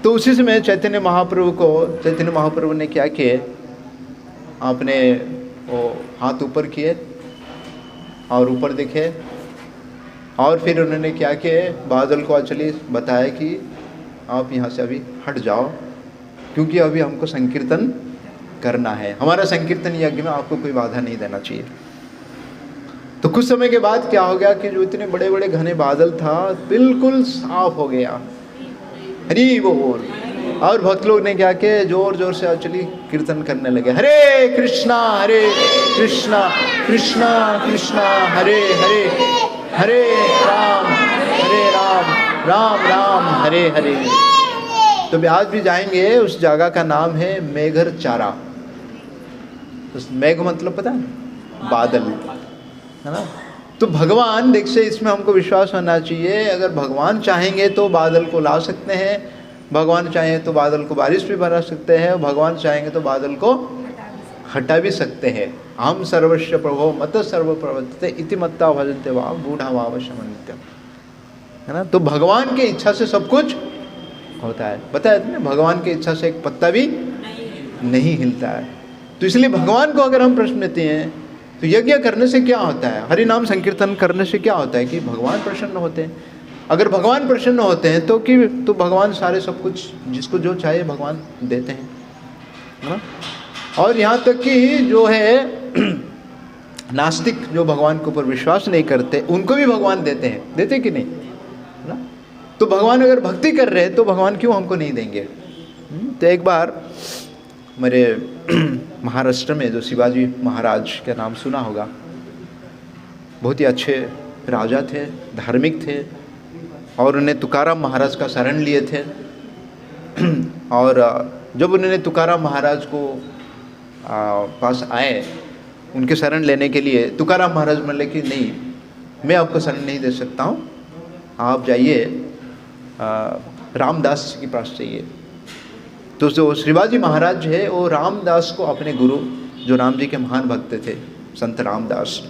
तो उसी समय चैतन्य महाप्रभु ने क्या किए, आपने वो हाथ ऊपर किए और ऊपर दिखे, और फिर उन्होंने क्या किए, बादल को एक्चुअली बताया कि आप यहाँ से अभी हट जाओ, क्योंकि अभी हमको संकीर्तन करना है, हमारा संकीर्तन यज्ञ में आपको कोई बाधा नहीं देना चाहिए। तो कुछ समय के बाद क्या हो गया कि जो इतने बड़े बड़े घने बादल था बिल्कुल साफ हो गया, हरी बोल। और भक्त लोग ने क्या किया, जोर जोर से एक्चुअली कीर्तन करने लगे, हरे कृष्णा कृष्णा कृष्णा हरे हरे, हरे राम राम राम हरे हरे। तो आज भी जाएंगे, उस जगह का नाम है मेघर चारा। उस मेघ मतलब पता है, बादल है ना। तो भगवान देख से इसमें हमको विश्वास होना चाहिए, अगर भगवान चाहेंगे तो बादल को ला सकते हैं, भगवान चाहें तो बादल को बारिश भी बना सकते हैं, भगवान चाहेंगे तो बादल को हटा भी सकते हैं। हम सर्वस्व प्रभो मत सर्व प्रवर्तते इति मत्ता भजन्ते वा बूढ़ा वावश्यम नित्यम, है ना। तो भगवान की इच्छा से सब कुछ होता है, बताया ना, भगवान की इच्छा से एक पत्ता भी नहीं हिलता है। तो इसलिए भगवान को अगर हम प्रश्न देते हैं तो यज्ञ करने से क्या होता है, हरि नाम संकीर्तन करने से क्या होता है कि भगवान प्रसन्न होते हैं। अगर भगवान प्रसन्न होते हैं तो भगवान सारे सब कुछ जिसको जो चाहिए भगवान देते हैं, है ना। और यहाँ तक कि जो है नास्तिक जो भगवान के ऊपर विश्वास नहीं करते उनको भी भगवान देते हैं, देते कि नहीं, है ना। तो भगवान अगर भक्ति कर रहे हैं तो भगवान क्यों हमको नहीं देंगे। तो एक बार मेरे महाराष्ट्र में जो शिवाजी महाराज का नाम सुना होगा, बहुत ही अच्छे राजा थे, धार्मिक थे, और उन्हें तुकाराम महाराज का शरण लिए थे। और जब उन्होंने तुकाराम महाराज को पास आए उनके शरण लेने के लिए, तुकाराम महाराज बोले कि नहीं, मैं आपको शरण नहीं दे सकता हूँ, आप जाइए रामदास के पास चाहिए। तो जो शिवाजी महाराज है वो रामदास को अपने गुरु, जो राम जी के महान भक्त थे, संत रामदास,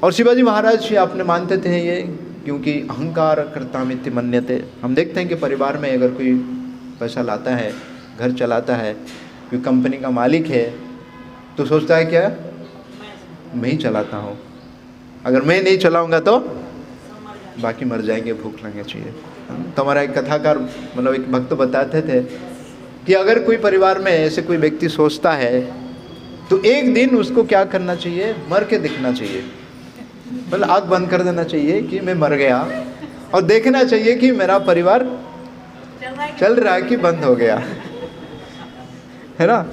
और शिवाजी महाराज आपने मानते थे ये, क्योंकि अहंकार करता मित्य मन्यते। हम देखते हैं कि परिवार में अगर कोई पैसा लाता है, घर चलाता है, कोई कंपनी का मालिक है, तो सोचता है क्या, मैं ही चलाता हूँ, अगर मैं नहीं चलाऊँगा तो बाकी मर जाएंगे, भूख लगनी चाहिए। तो हमारा एक कथाकार मतलब एक भक्त बताते थे कि अगर कोई परिवार में ऐसे कोई व्यक्ति सोचता है तो एक दिन उसको क्या करना चाहिए, मर के दिखना चाहिए, मतलब आँख बंद कर देना चाहिए कि मैं मर गया, और देखना चाहिए कि मेरा परिवार चल रहा है कि बंद हो गया, है ना।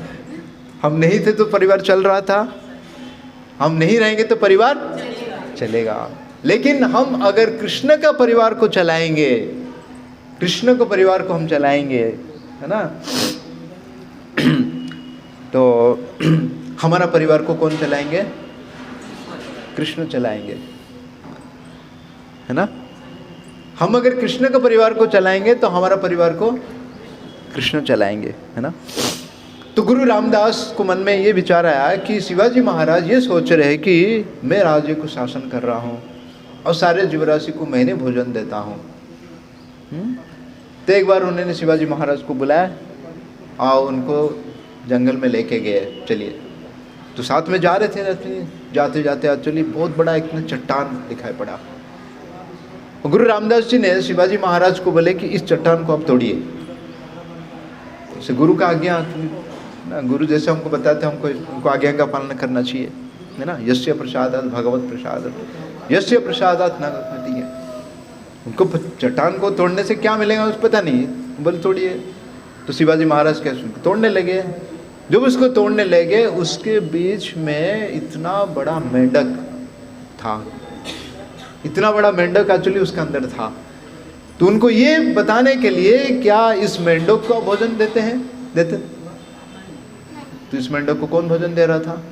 हम नहीं थे तो परिवार चल रहा था, हम नहीं रहेंगे तो परिवार चलेगा। लेकिन हम अगर कृष्ण का परिवार को चलाएंगे, कृष्ण को परिवार को हम चलाएंगे, है ना। तो हमारा परिवार को कौन चलाएंगे? कृष्ण चलाएंगे, है ना। हम अगर कृष्ण का परिवार को चलाएंगे तो हमारा परिवार को कृष्ण चलाएंगे, है ना। तो गुरु रामदास को मन में ये विचार आया कि शिवाजी महाराज ये सोच रहे कि मैं राज्य को शासन कर रहा हूँ और सारे जीवराशि को मैंने भोजन देता हूँ। तो एक बार उन्होंने शिवाजी महाराज को बुलाया और उनको जंगल में लेके गए। चलिए, तो साथ में जा रहे थे, जाते जाते एक्चुअली बहुत बड़ा एक चट्टान दिखाई पड़ा। गुरु रामदास जी ने शिवाजी महाराज को बोले कि इस चट्टान को आप तोड़िए। गुरु का आज्ञा ना, गुरु जैसे हमको बताते हैं, हमको उनको आज्ञा का पालन करना चाहिए, है ना। यस्य प्रसादात् भगवत प्रसादात्, यस्य प्रसादात् न गतिः। उनको चट्टान को तोड़ने से क्या मिलेगा उस पता नहीं, बोले तोड़िए। तो शिवाजी महाराज कैसे तोड़ने लगे। जब उसको तोड़ने लगे, उसके बीच में इतना बड़ा मेंढक था, इतना बड़ा मेंढक एक्चुअली उसके अंदर था। तो उनको ये बताने के लिए क्या इस मेंढक को भोजन देते। तो इस मेंढक को कौन भोजन दे रहा था?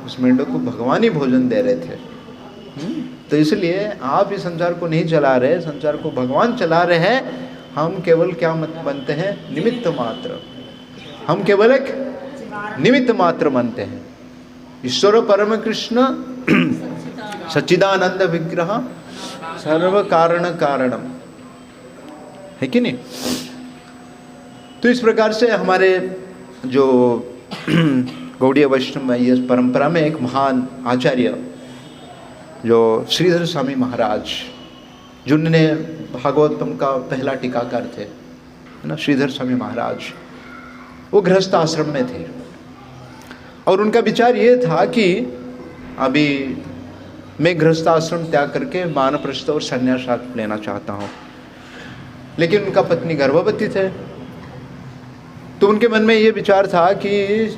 उस मेंढक को भगवान ही भोजन दे रहे थे। तो इसलिए आप इस संसार को नहीं चला रहे, संसार को भगवान चला रहे हैं। हम केवल क्या बनते हैं? निमित्त मात्र। हम केवल एक निमित्त मात्र बनते हैं। ईश्वर परम कृष्ण सच्चिदानंद विग्रह सर्व कारण कारणम, है कि नहीं। तो इस प्रकार से हमारे जो गौड़ीय वैष्णव ये परंपरा में एक महान आचार्य जो श्रीधर स्वामी महाराज, जिन्होंने भागवतम का पहला टीकाकार थे, है ना, श्रीधर स्वामी महाराज, वो गृहस्थ आश्रम में थे। और उनका विचार ये था कि अभी मैं गृहस्थ आश्रम त्याग करके वानप्रस्थ और संन्यास लेना चाहता हूँ। लेकिन उनका पत्नी गर्भवती थे। तो उनके मन में ये विचार था कि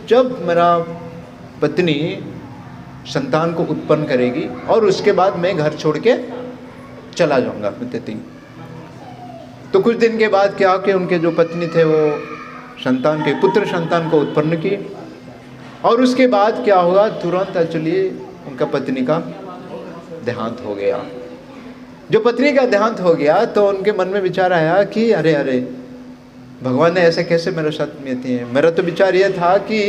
जब मेरा पत्नी संतान को उत्पन्न करेगी और उसके बाद मैं घर छोड़ के चला जाऊंगा। तो कुछ दिन के बाद क्या कि उनके जो पत्नी थे वो संतान के पुत्र संतान को उत्पन्न की। और उसके बाद क्या हुआ, तुरंत एक्चुअली उनका पत्नी का देहांत हो गया। जो पत्नी का देहांत हो गया तो उनके मन में विचार आया कि अरे अरे, भगवान ने ऐसे कैसे मेरे साथ में थी। मेरा तो विचार यह था कि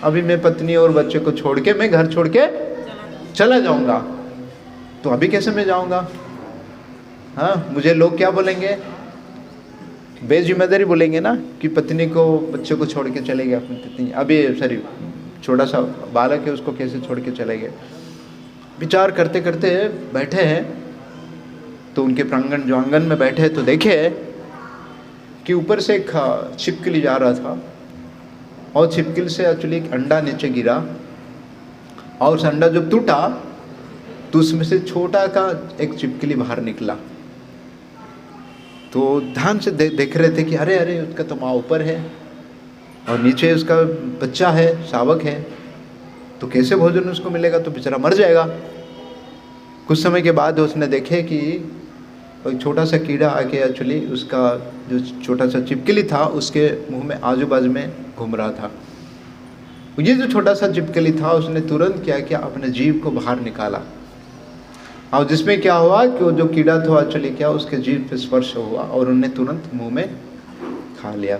अभी मैं पत्नी और बच्चे को छोड़ के मैं घर छोड़ के चला जाऊंगा, तो अभी कैसे मैं जाऊंगा। हाँ, मुझे लोग क्या बोलेंगे, बेजिम्मेदारी बोलेंगे ना, कि पत्नी को बच्चे को छोड़ के चले गए अपनी पत्नी, अभी सॉरी छोटा सा बालक है उसको कैसे छोड़ के चले गए। विचार करते करते बैठे हैं तो उनके प्रांगण जो आंगन में बैठे तो देखे कि ऊपर से एक छिपकली जा रहा था और छिपकली से एक्चुअली एक अंडा नीचे गिरा और उस अंडा जब टूटा तो उसमें से छोटा का एक छिपकली बाहर निकला। तो ध्यान से देख रहे थे कि अरे अरे, उसका तो माँ ऊपर है और नीचे उसका बच्चा है, शावक है, तो कैसे भोजन उसको मिलेगा, तो बेचारा मर जाएगा। कुछ समय के बाद उसने देखे कि एक छोटा सा कीड़ा आके एक्चुअली उसका जो छोटा सा छिपकली था उसके मुंह में आजू बाजू में घूम रहा था। ये जो छोटा सा छिपकली था उसने तुरंत क्या किया, अपने जीभ को बाहर निकाला और जिसमें क्या हुआ कि वो जो कीड़ा था एक्चुअली क्या उसके जीभ पे स्पर्श हुआ और उन्हें तुरंत मुंह में खा लिया।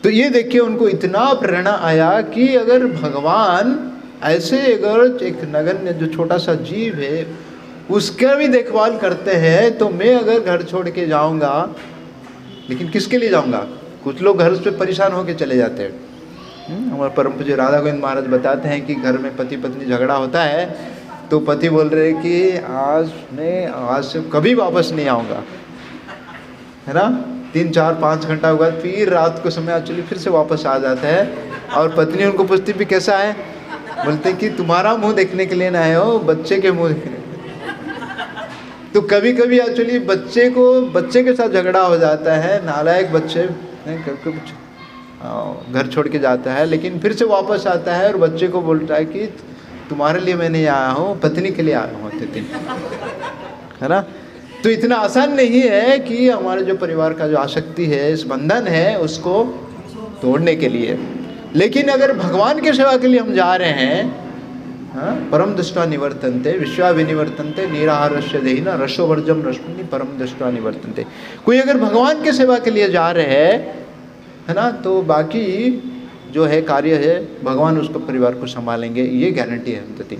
तो ये देखिए उनको इतना प्रेरणा आया कि अगर भगवान ऐसे अगर एक नगण्य जो छोटा सा जीव है उसका भी देखभाल करते हैं तो मैं अगर घर छोड़ के जाऊंगा, लेकिन किसके लिए जाऊंगा। कुछ लोग घर से परेशान होकर चले जाते हैं। हमारे परम पूज्य राधा गोविंद महाराज बताते हैं कि घर में पति पत्नी झगड़ा होता है तो पति बोल रहे कि आज से कभी वापस नहीं आऊँगा, है ना। 3, 4, 5 घंटा हुआ फिर रात को समय एक्चुअली फिर से वापस आ जाता है और पत्नी उनको पूछती भी कैसा है, बोलते कि तुम्हारा मुंह देखने के लिए ना आए हो, बच्चे के मुंह देखने। तो कभी कभी एक्चुअली बच्चे के साथ झगड़ा हो जाता है, नालायक बच्चे घर छोड़ के जाता है लेकिन फिर से वापस आता है और बच्चे को बोलता है कि तुम्हारे लिए मैं नहीं आया हूँ, पत्नी के लिए आया हूँ, है ना। तो इतना आसान नहीं है कि हमारे जो परिवार का जो आसक्ति है, इस बंधन है, उसको तोड़ने के लिए। लेकिन अगर भगवान की सेवा के लिए हम जा रहे हैं, हाँ, परम दृष्टा निवर्तन्ते विश्वा विनिवर्तन्ते निराहारस्य देहिना रसोवर्जम रश्मि परम दृष्टा निवर्तन्ते। कोई अगर भगवान की सेवा के लिए जा रहे हैं, है ना, तो बाकी जो है कार्य है भगवान उसको परिवार को संभालेंगे, ये गारंटी है हमको।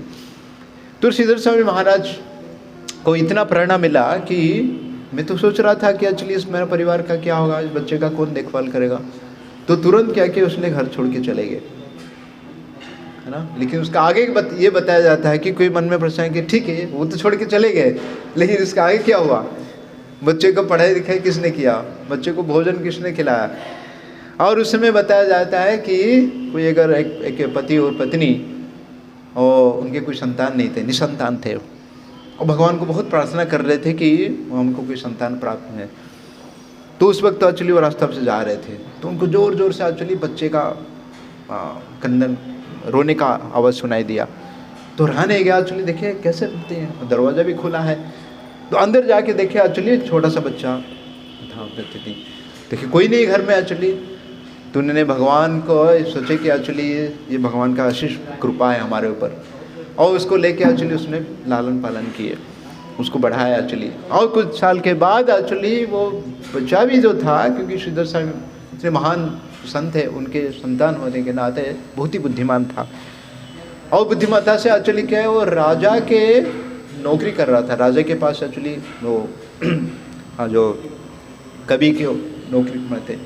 तो श्रीधर स्वामी महाराज को इतना प्रेरणा मिला कि मैं तो सोच रहा था कि एक्चुअली इस मेरा परिवार का क्या होगा, इस बच्चे का कौन देखभाल करेगा। तो तुरंत क्या कि उसने घर छोड़ के चले गए, है ना। लेकिन उसका आगे ये बताया जाता है कि कोई मन में प्रश्न है कि ठीक है वो तो छोड़ के चले गए, लेकिन इसका आगे क्या हुआ, बच्चे को पढ़ाई लिखाई किसने किया, बच्चे को भोजन किसने खिलाया। और उस समय बताया जाता है कि कोई अगर एक पति और पत्नी और उनके कोई संतान नहीं थे, निसंतान थे, और भगवान को बहुत प्रार्थना कर रहे थे कि हमको कोई संतान प्राप्त है। तो उस वक्त एक्चुअली वो रास्ता से जा रहे थे, तो उनको ज़ोर ज़ोर से एक्चुअली बच्चे का कंदन रोने का आवाज़ सुनाई दिया। तो रहा नहीं गया, एक्चुअली देखिए कैसे रोते हैं, दरवाज़ा भी खुला है। तो अंदर जाके देखे एक्चुअली छोटा सा बच्चा था, देखिए कोई नहीं घर में एक्चुअली। तो उन्होंने भगवान को सोचे कि एक्चुअली ये भगवान का आशीष कृपा है हमारे ऊपर, और उसको लेके एक्चुअली उसने लालन पालन किए, उसको बढ़ाया एक्चुअली। और कुछ साल के बाद एक्चुअली वो बच्चा भी जो था, क्योंकि श्रीधर स्वामी इतने महान संत है, उनके संतान होने के नाते बहुत ही बुद्धिमान था। और बुद्धिमत्ता से एक्चुअली क्या है, वो राजा के नौकरी कर रहा था, राजा के पास एक्चुअली वो जो कवि के नौकरी में थे।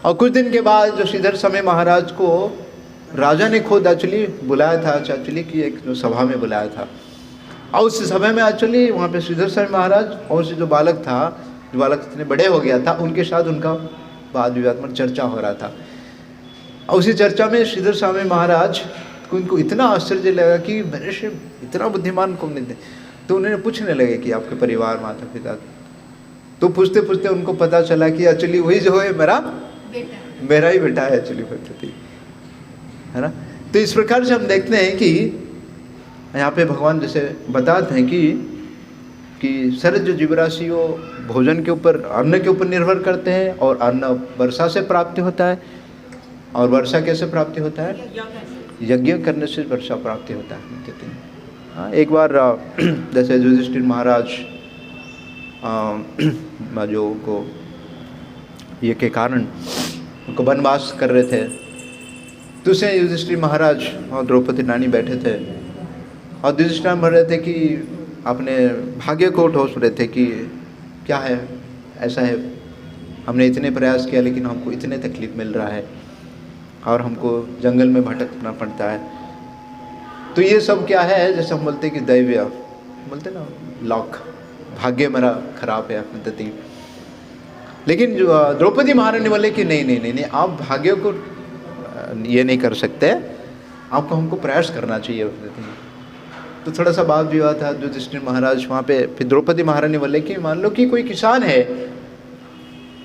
और कुछ दिन के बाद जो श्रीधर स्वामी महाराज को राजा ने खुद एक्चुअली बुलाया था, एक्चुअली कि एक जो सभा में बुलाया था। और उस सभा में एक्चुअली वहाँ पे श्रीधर स्वामी महाराज और से जो बालक था, जो बालक इतने बड़े हो गया था, उनके साथ उनका वाद विवाद में चर्चा हो रहा था। और उसी चर्चा में श्रीधर स्वामी महाराज को उनको इतना आश्चर्य लगा कि मेरे से इतना बुद्धिमान कौन नहीं थे। तो उन्होंने पूछने लगे कि आपके परिवार माता पिता। तो पूछते पूछते उनको पता चला कि एक्चुअली वही जो है मेरा ही बेटा है एक्चुअली पद्धति, है ना। तो इस प्रकार से हम देखते हैं कि यहाँ पे भगवान जैसे बताते हैं कि सारे जो जीवराशि हो भोजन के ऊपर, अन्न के ऊपर निर्भर करते हैं, और अन्न वर्षा से प्राप्ति होता है। और वर्षा कैसे प्राप्ति होता है, यज्ञ करने से वर्षा प्राप्ति होता है कहते हैं। हाँ, एक बार जैसे युधिष्ठिर महाराज जो को ये के कारण उनको वनवास कर रहे थे, तो उसे युधिष्ठिर महाराज और द्रौपदी रानी बैठे थे, और युधिष्ठिर भर रहे थे कि अपने भाग्य को ठोस रहे थे कि क्या है, ऐसा है, हमने इतने प्रयास किया लेकिन हमको इतने तकलीफ मिल रहा है, और हमको जंगल में भटकना पड़ता है। तो ये सब क्या है, जैसे हम बोलते हैं कि दैव्य बोलते ना, लॉक, भाग्य मेरा खराब है अपने तती। लेकिन जो द्रौपदी महारानी बोले कि नहीं, आप भाग्य को ये नहीं कर सकते, आपको हमको प्रयास करना चाहिए। तो थोड़ा सा बात भी हुआ था, युधिष्ठिर महाराज वहाँ पे, फिर द्रौपदी महारानी बोले कि मान लो कि कोई किसान है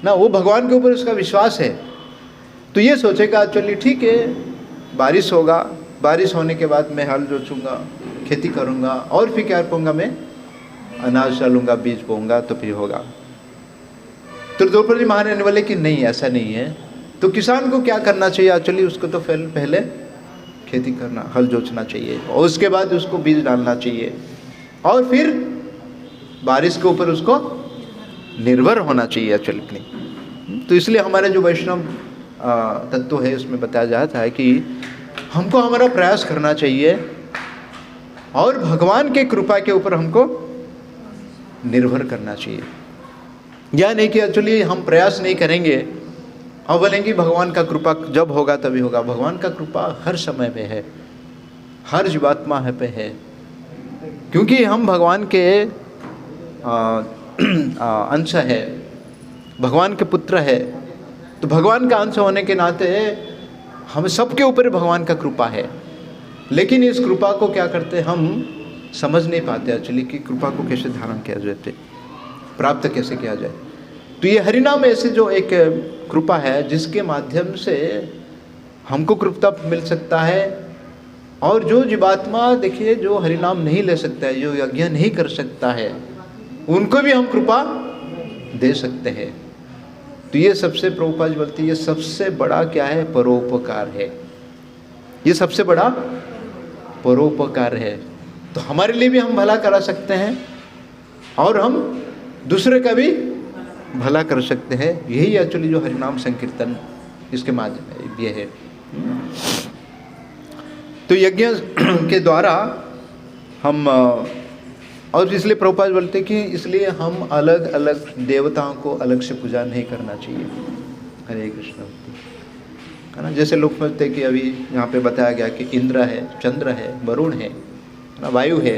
ना, वो भगवान के ऊपर उसका विश्वास है, तो ये सोचेगा चलिए ठीक है, बारिश होगा, बारिश होने के बाद मैं हल जोतूँगा, खेती करूँगा, और फिर क्या करूँगा, मैं अनाज डालूँगा, बीज बोऊँगा, तो फिर होगा। तो द्रौपदी महारानी बोले कि नहीं, ऐसा नहीं है। तो किसान को क्या करना चाहिए, एक्चुअली उसको तो पहले खेती करना, हल जोतना चाहिए, और उसके बाद उसको बीज डालना चाहिए, और फिर बारिश के ऊपर उसको निर्भर होना चाहिए एक्चुअली। तो इसलिए हमारे जो वैष्णव तत्व है उसमें बताया जाता है कि हमको हमारा प्रयास करना चाहिए, और भगवान के कृपा के ऊपर हमको निर्भर करना चाहिए। यह नहीं कि एक्चुअली हम प्रयास नहीं करेंगे और बोलेंगे भगवान का कृपा जब होगा तभी होगा। भगवान का कृपा हर समय पे है, हर जीवात्मा है पे है, क्योंकि हम भगवान के अंश है, भगवान के पुत्र है। तो भगवान का अंश होने के नाते हम सबके ऊपर भगवान का कृपा है, लेकिन इस कृपा को क्या करते, हम समझ नहीं पाते एक्चुअली कि कृपा को कैसे धारण किया जाए, प्राप्त कैसे किया जाए। तो ये हरिनाम ऐसे जो एक कृपा है जिसके माध्यम से हमको कृपा मिल सकता है। और जो जीवात्मा देखिए जो हरिनाम नहीं ले सकता है, जो यज्ञ नहीं कर सकता है, उनको भी हम कृपा दे सकते हैं। तो ये सबसे प्रभुपाद बोलते हैं ये सबसे बड़ा क्या है, परोपकार है। ये सबसे बड़ा परोपकार है। तो हमारे लिए भी हम भला करा सकते हैं और हम दूसरे का भी भला कर सकते हैं। यही एक्चुअली जो हरिनाम संकीर्तन इसके माध्यम ये है। तो यज्ञ के द्वारा हम, और इसलिए प्रभुपाद बोलते हैं कि इसलिए हम अलग अलग देवताओं को अलग से पूजा नहीं करना चाहिए। हरे कृष्ण, है ना। जैसे लोग समझते हैं कि अभी यहाँ पे बताया गया कि इंद्र है, चंद्र है, वरुण है ना, वायु है,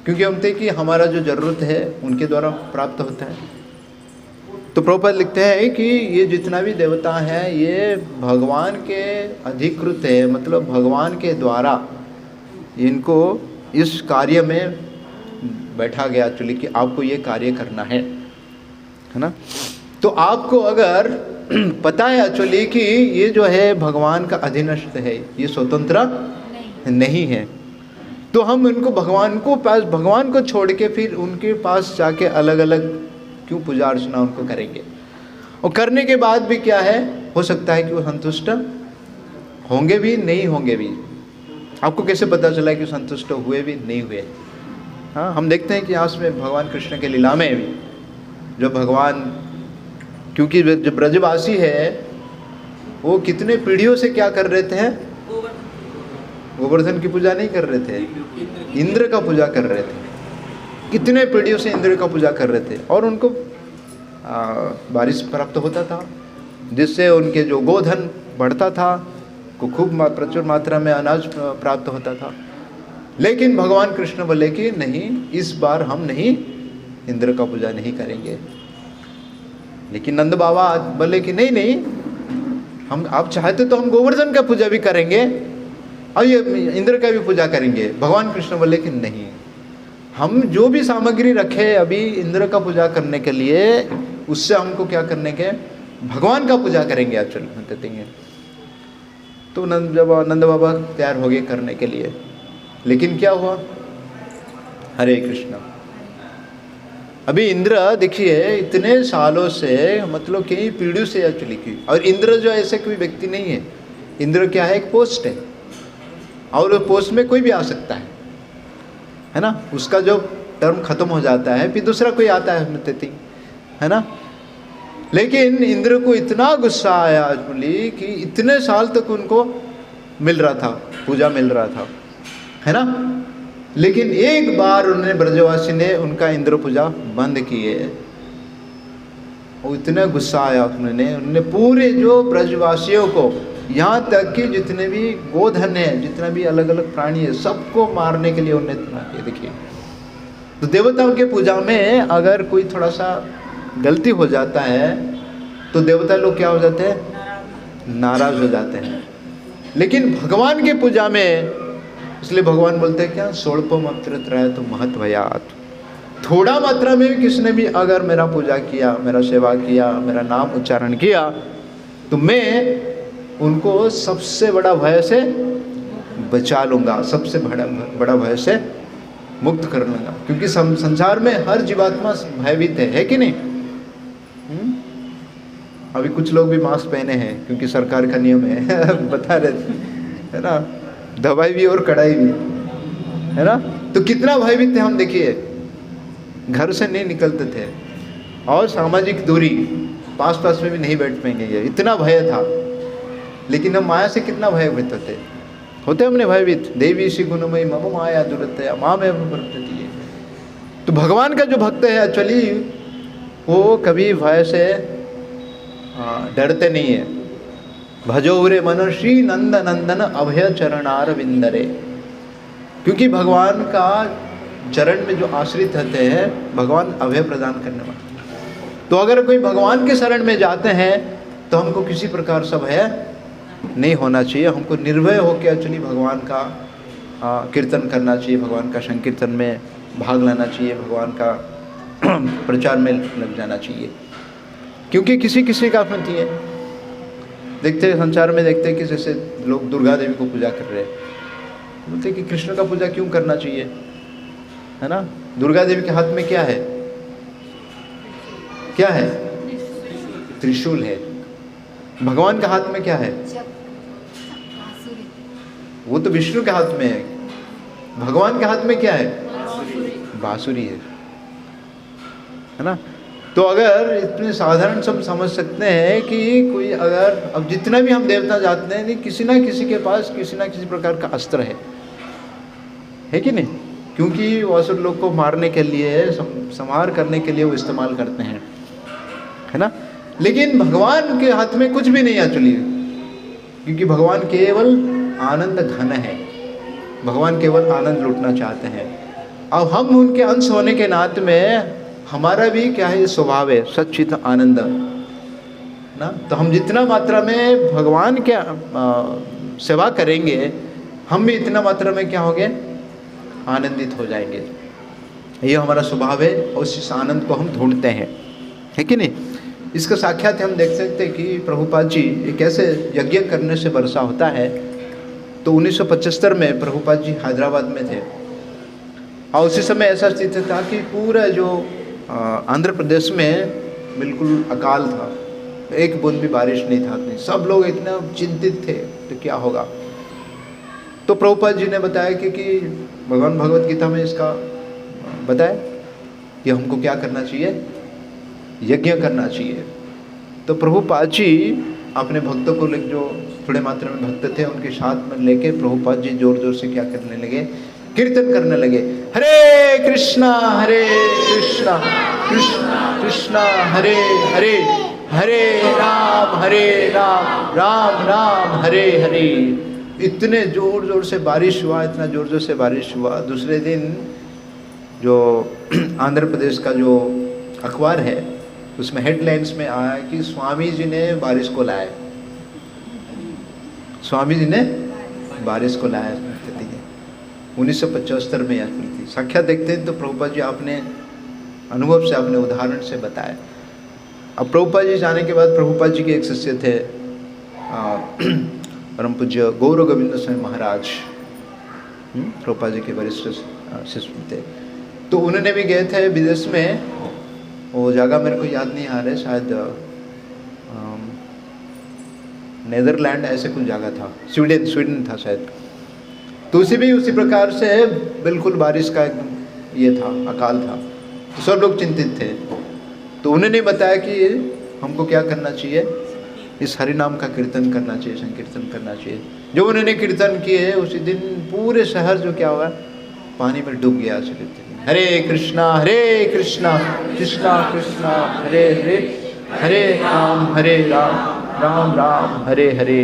क्योंकि हम थे कि हमारा जो जरूरत है उनके द्वारा प्राप्त होता है। तो प्रभुपाद लिखते हैं कि ये जितना भी देवता है ये भगवान के अधिकृत है, मतलब भगवान के द्वारा इनको इस कार्य में बैठा गया एक्चुअली कि आपको ये कार्य करना है ना। तो आपको अगर पता है एक्चुअली कि ये जो है भगवान का अधीनस्थ है, ये स्वतंत्र नहीं है, तो हम उनको भगवान को छोड़ के फिर उनके पास जाके अलग अलग क्यों पूजा अर्चना उनको करेंगे। और करने के बाद भी क्या है, हो सकता है कि वो संतुष्ट होंगे भी नहीं होंगे भी। आपको कैसे पता चला कि संतुष्ट हुए भी नहीं हुए? हाँ, हम देखते हैं कि आज में भगवान कृष्ण के लीला में भी जो भगवान, क्योंकि जो ब्रजवासी है वो कितने पीढ़ियों से क्या कर रहे थे, गोवर्धन की पूजा नहीं कर रहे थे, इंद्र का पूजा कर रहे थे। कितने पीढ़ियों से इंद्र का पूजा कर रहे थे और उनको बारिश प्राप्त होता था, जिससे उनके जो गोधन बढ़ता था, को खूब प्रचुर मात्रा में अनाज प्राप्त होता था। लेकिन भगवान कृष्ण बोले कि नहीं, इस बार हम नहीं इंद्र का पूजा नहीं करेंगे। लेकिन नंद बाबा बोले कि नहीं नहीं, हम आप चाहते तो हम गोवर्धन का पूजा भी करेंगे और ये इंद्र का भी पूजा करेंगे। भगवान कृष्ण बोले कि नहीं, हम जो भी सामग्री रखे अभी इंद्र का पूजा करने के लिए, उससे हमको क्या करने के, भगवान का पूजा करेंगे एक्चुअली कहते हैं। तो नंद बाबा तैयार हो गए करने के लिए। लेकिन क्या हुआ, हरे कृष्ण, अभी इंद्र देखिए इतने सालों से, मतलब कई पीढ़ियों से एक्चुअली की, और इंद्र जो ऐसे कोई व्यक्ति नहीं है। इंद्र क्या है, एक पोस्ट है, और वो पोस्ट में कोई भी आ सकता है ना। उसका जो टर्म खत्म हो जाता है फिर दूसरा कोई आता है ना। लेकिन इंद्र को इतना गुस्सा आया बोली कि इतने साल तक उनको मिल रहा था, पूजा मिल रहा था, है ना। लेकिन एक बार उन्होंने, ब्रजवासी ने उनका इंद्र पूजा बंद किए, और इतना गुस्सा आया उन्होंने पूरे जो ब्रजवासियों को, यहाँ तक कि जितने भी गोधन है, जितना भी अलग अलग प्राणी है, सबको मारने के लिए उन्होंने देखिए। तो देवताओं के पूजा में अगर कोई थोड़ा सा गलती हो जाता है तो देवता लोग क्या हो जाते हैं, नाराज हो जाते हैं। लेकिन भगवान के पूजा में, इसलिए भगवान बोलते हैं क्या, स्वल्पमात्र त्रय तो महत्वयात्। थोड़ा मात्रा में भी किसने भी अगर मेरा पूजा किया, मेरा सेवा किया, मेरा नाम उच्चारण किया, तो मैं उनको सबसे बड़ा भय से बचा लूँगा, सबसे बड़ा भय से मुक्त कर लूँगा। क्योंकि संसार में हर जीवात्मा भयभीत है कि नहीं। अभी कुछ लोग भी मास्क पहने हैं क्योंकि सरकार का नियम है बता रहे थे, है ना। दवाई भी और कड़ाई भी, है ना। तो कितना भयभीत थे हम, देखिए घर से नहीं निकलते थे और सामाजिक दूरी, पास में भी नहीं बैठ पाएंगे, इतना भय था। लेकिन हम माया से कितना भयभीत होते हमने भयभीत। देवी श्री गुणमयी मम माया दुरतया माँ में वर्तती। तो भगवान का जो भक्त है एक्चुअली वो कभी भय से डरते नहीं है। भजोरे मनोश्री नंद नंदन अभय चरणार विंदरे। क्योंकि भगवान का चरण में जो आश्रित रहते हैं, भगवान अभय प्रदान करने वाले। तो अगर कोई भगवान के शरण में जाते हैं तो हमको किसी प्रकार से भय नहीं होना चाहिए। हमको निर्भय होकर एक्चुअली भगवान का कीर्तन करना चाहिए, भगवान का संकीर्तन में भाग लेना चाहिए, भगवान का प्रचार में लग जाना चाहिए। क्योंकि किसी का अपनी है, देखते हैं संसार में, देखते हैं कि जैसे लोग दुर्गा देवी को पूजा कर रहे हैं, बोलते हैं कि कृष्ण का पूजा क्यों करना चाहिए, है ना। दुर्गा देवी के हाथ में क्या है, त्रिशूल है। भगवान के हाथ में क्या है? वो तो विष्णु के हाथ में है। भगवान के हाथ में क्या है? बांसुरी है ना। तो अगर इतने साधारण सब समझ सकते हैं कि कोई अगर अब जितना भी हम देवता जाते हैं, किसी ना किसी के पास किसी ना किसी प्रकार का अस्त्र है कि नहीं? क्योंकि वो असुर लोग को मारने के लिए, संहार करने के लिए वो इस्तेमाल करते हैं, है ना। लेकिन भगवान के हाथ में कुछ भी नहीं एक्चुअली, क्योंकि भगवान केवल आनंद घन है। भगवान केवल आनंद लूटना चाहते हैं। अब हम उनके अंश होने के नाते में हमारा भी क्या है, स्वभाव है सच्चित आनंद ना। तो हम जितना मात्रा में भगवान के सेवा करेंगे, हम भी इतना मात्रा में क्या होंगे, आनंदित हो जाएंगे। ये हमारा स्वभाव है और इस आनंद को हम ढूंढते हैं, है कि नहीं। इसका साक्षात हम देख सकते हैं कि प्रभुपाद जी ये कैसे यज्ञ करने से वर्षा होता है। तो 1975 में प्रभुपाद जी हैदराबाद में थे और उसी समय ऐसा स्थिति था कि पूरा जो आंध्र प्रदेश में बिल्कुल अकाल था, एक बूंद भी बारिश नहीं था। सब लोग इतना चिंतित थे तो क्या होगा। तो प्रभुपाद जी ने बताया कि भगवान भगवत गीता में इसका बताया कि हमको क्या करना चाहिए, यज्ञ करना चाहिए। तो प्रभुपाद जी अपने भक्तों को जो थोड़े मात्रा में भक्त थे उनके साथ में लेके प्रभुपाद जी जोर जोर से क्या करने लगे, कीर्तन करने लगे। हरे कृष्णा कृष्ण कृष्ण हरे हरे, हरे राम राम राम हरे हरे। इतने जोर जोर से बारिश हुआ, इतना जोर जोर से बारिश हुआ। दूसरे दिन जो आंध्र प्रदेश का जो अखबार है उसमें हेडलाइंस में आया कि स्वामी जी ने बारिश को लाया, स्वामी जी ने बारिश को लाया। 1975 में यह थी। साक्षात देखते हैं तो प्रभुपाद जी आपने अनुभव से, अपने उदाहरण से बताया। अब प्रभुपाद जी जाने के बाद प्रभुपाद जी के एक शिष्य थे परम पूज्य गौर गोविंद स्वामी महाराज, प्रभुपाद जी के वरिष्ठ शिष्य थे। तो उन्होंने भी गए थे विदेश में, वो जगह मेरे को याद नहीं आ रहा है, शायद नेदरलैंड ऐसे कुछ जगह था, स्वीडन था शायद। तो उसी प्रकार से बिल्कुल बारिश का एकदम ये था, अकाल था। तो सब लोग चिंतित थे। तो उन्होंने बताया कि हमको क्या करना चाहिए, इस हरि नाम का कीर्तन करना चाहिए, संकीर्तन करना चाहिए। जो उन्होंने कीर्तन किए उसी दिन पूरे शहर जो क्या हुआ, पानी में डूब गया। हरे कृष्णा कृष्णा कृष्णा हरे हरे, हरे राम राम राम हरे हरे।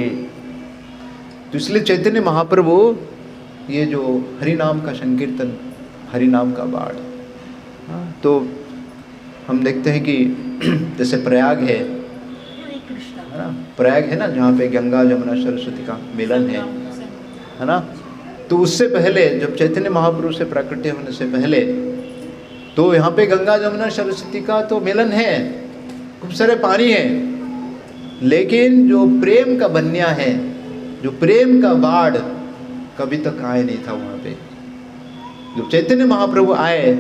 तो इसलिए चैतन्य महाप्रभु ये जो हरि नाम का संकीर्तन, हरि नाम का बाढ़, तो हम देखते हैं कि जैसे प्रयाग है ना, प्रयाग है ना, जहाँ पे गंगा जमुना सरस्वती का मिलन है ना। तो उससे पहले जब चैतन्य महाप्रभु से प्रकट होने से पहले तो यहाँ पे गंगा जमुना सरस्वती का तो मिलन है, खूब सारे पानी है, लेकिन जो प्रेम का बन्या है, जो प्रेम का बाढ़ कभी तक आए नहीं था वहाँ पे। जब चैतन्य महाप्रभु आए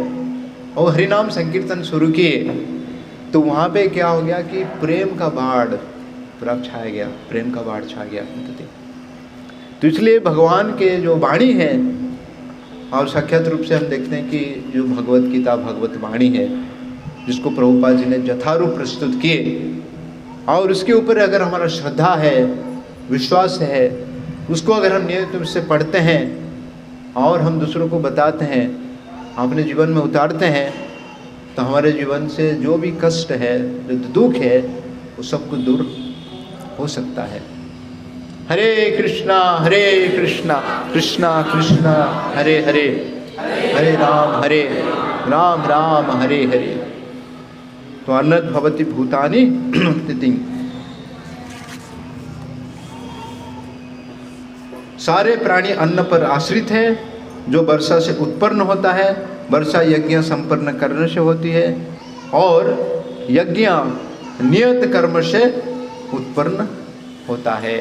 और हरिनाम संकीर्तन शुरू किए तो वहाँ पे क्या हो गया कि प्रेम का बाढ़ पूरा छाया गया, प्रेम का बाढ़ छा गया। तो इसलिए भगवान के जो वाणी है, और साक्षात रूप से हम देखते हैं कि जो भगवत गीता भगवत वाणी है, जिसको प्रभुपाद जी ने यथारूप प्रस्तुत किए, और उसके ऊपर अगर हमारा श्रद्धा है, विश्वास है, उसको अगर हम नियमित रूप से पढ़ते हैं और हम दूसरों को बताते हैं, अपने जीवन में उतारते हैं, तो हमारे जीवन से जो भी कष्ट है, जो दुख है, वो सब कुछ दूर हो सकता है। हरे कृष्णा कृष्णा कृष्णा हरे हरे, हरे राम राम हरे हरे। तो अन्नद भवति भूतानि स्थिति, सारे प्राणी अन्न पर आश्रित है, जो वर्षा से उत्पन्न होता है। वर्षा यज्ञ संपन्न करने से होती है और यज्ञ नियत कर्म से उत्पन्न होता है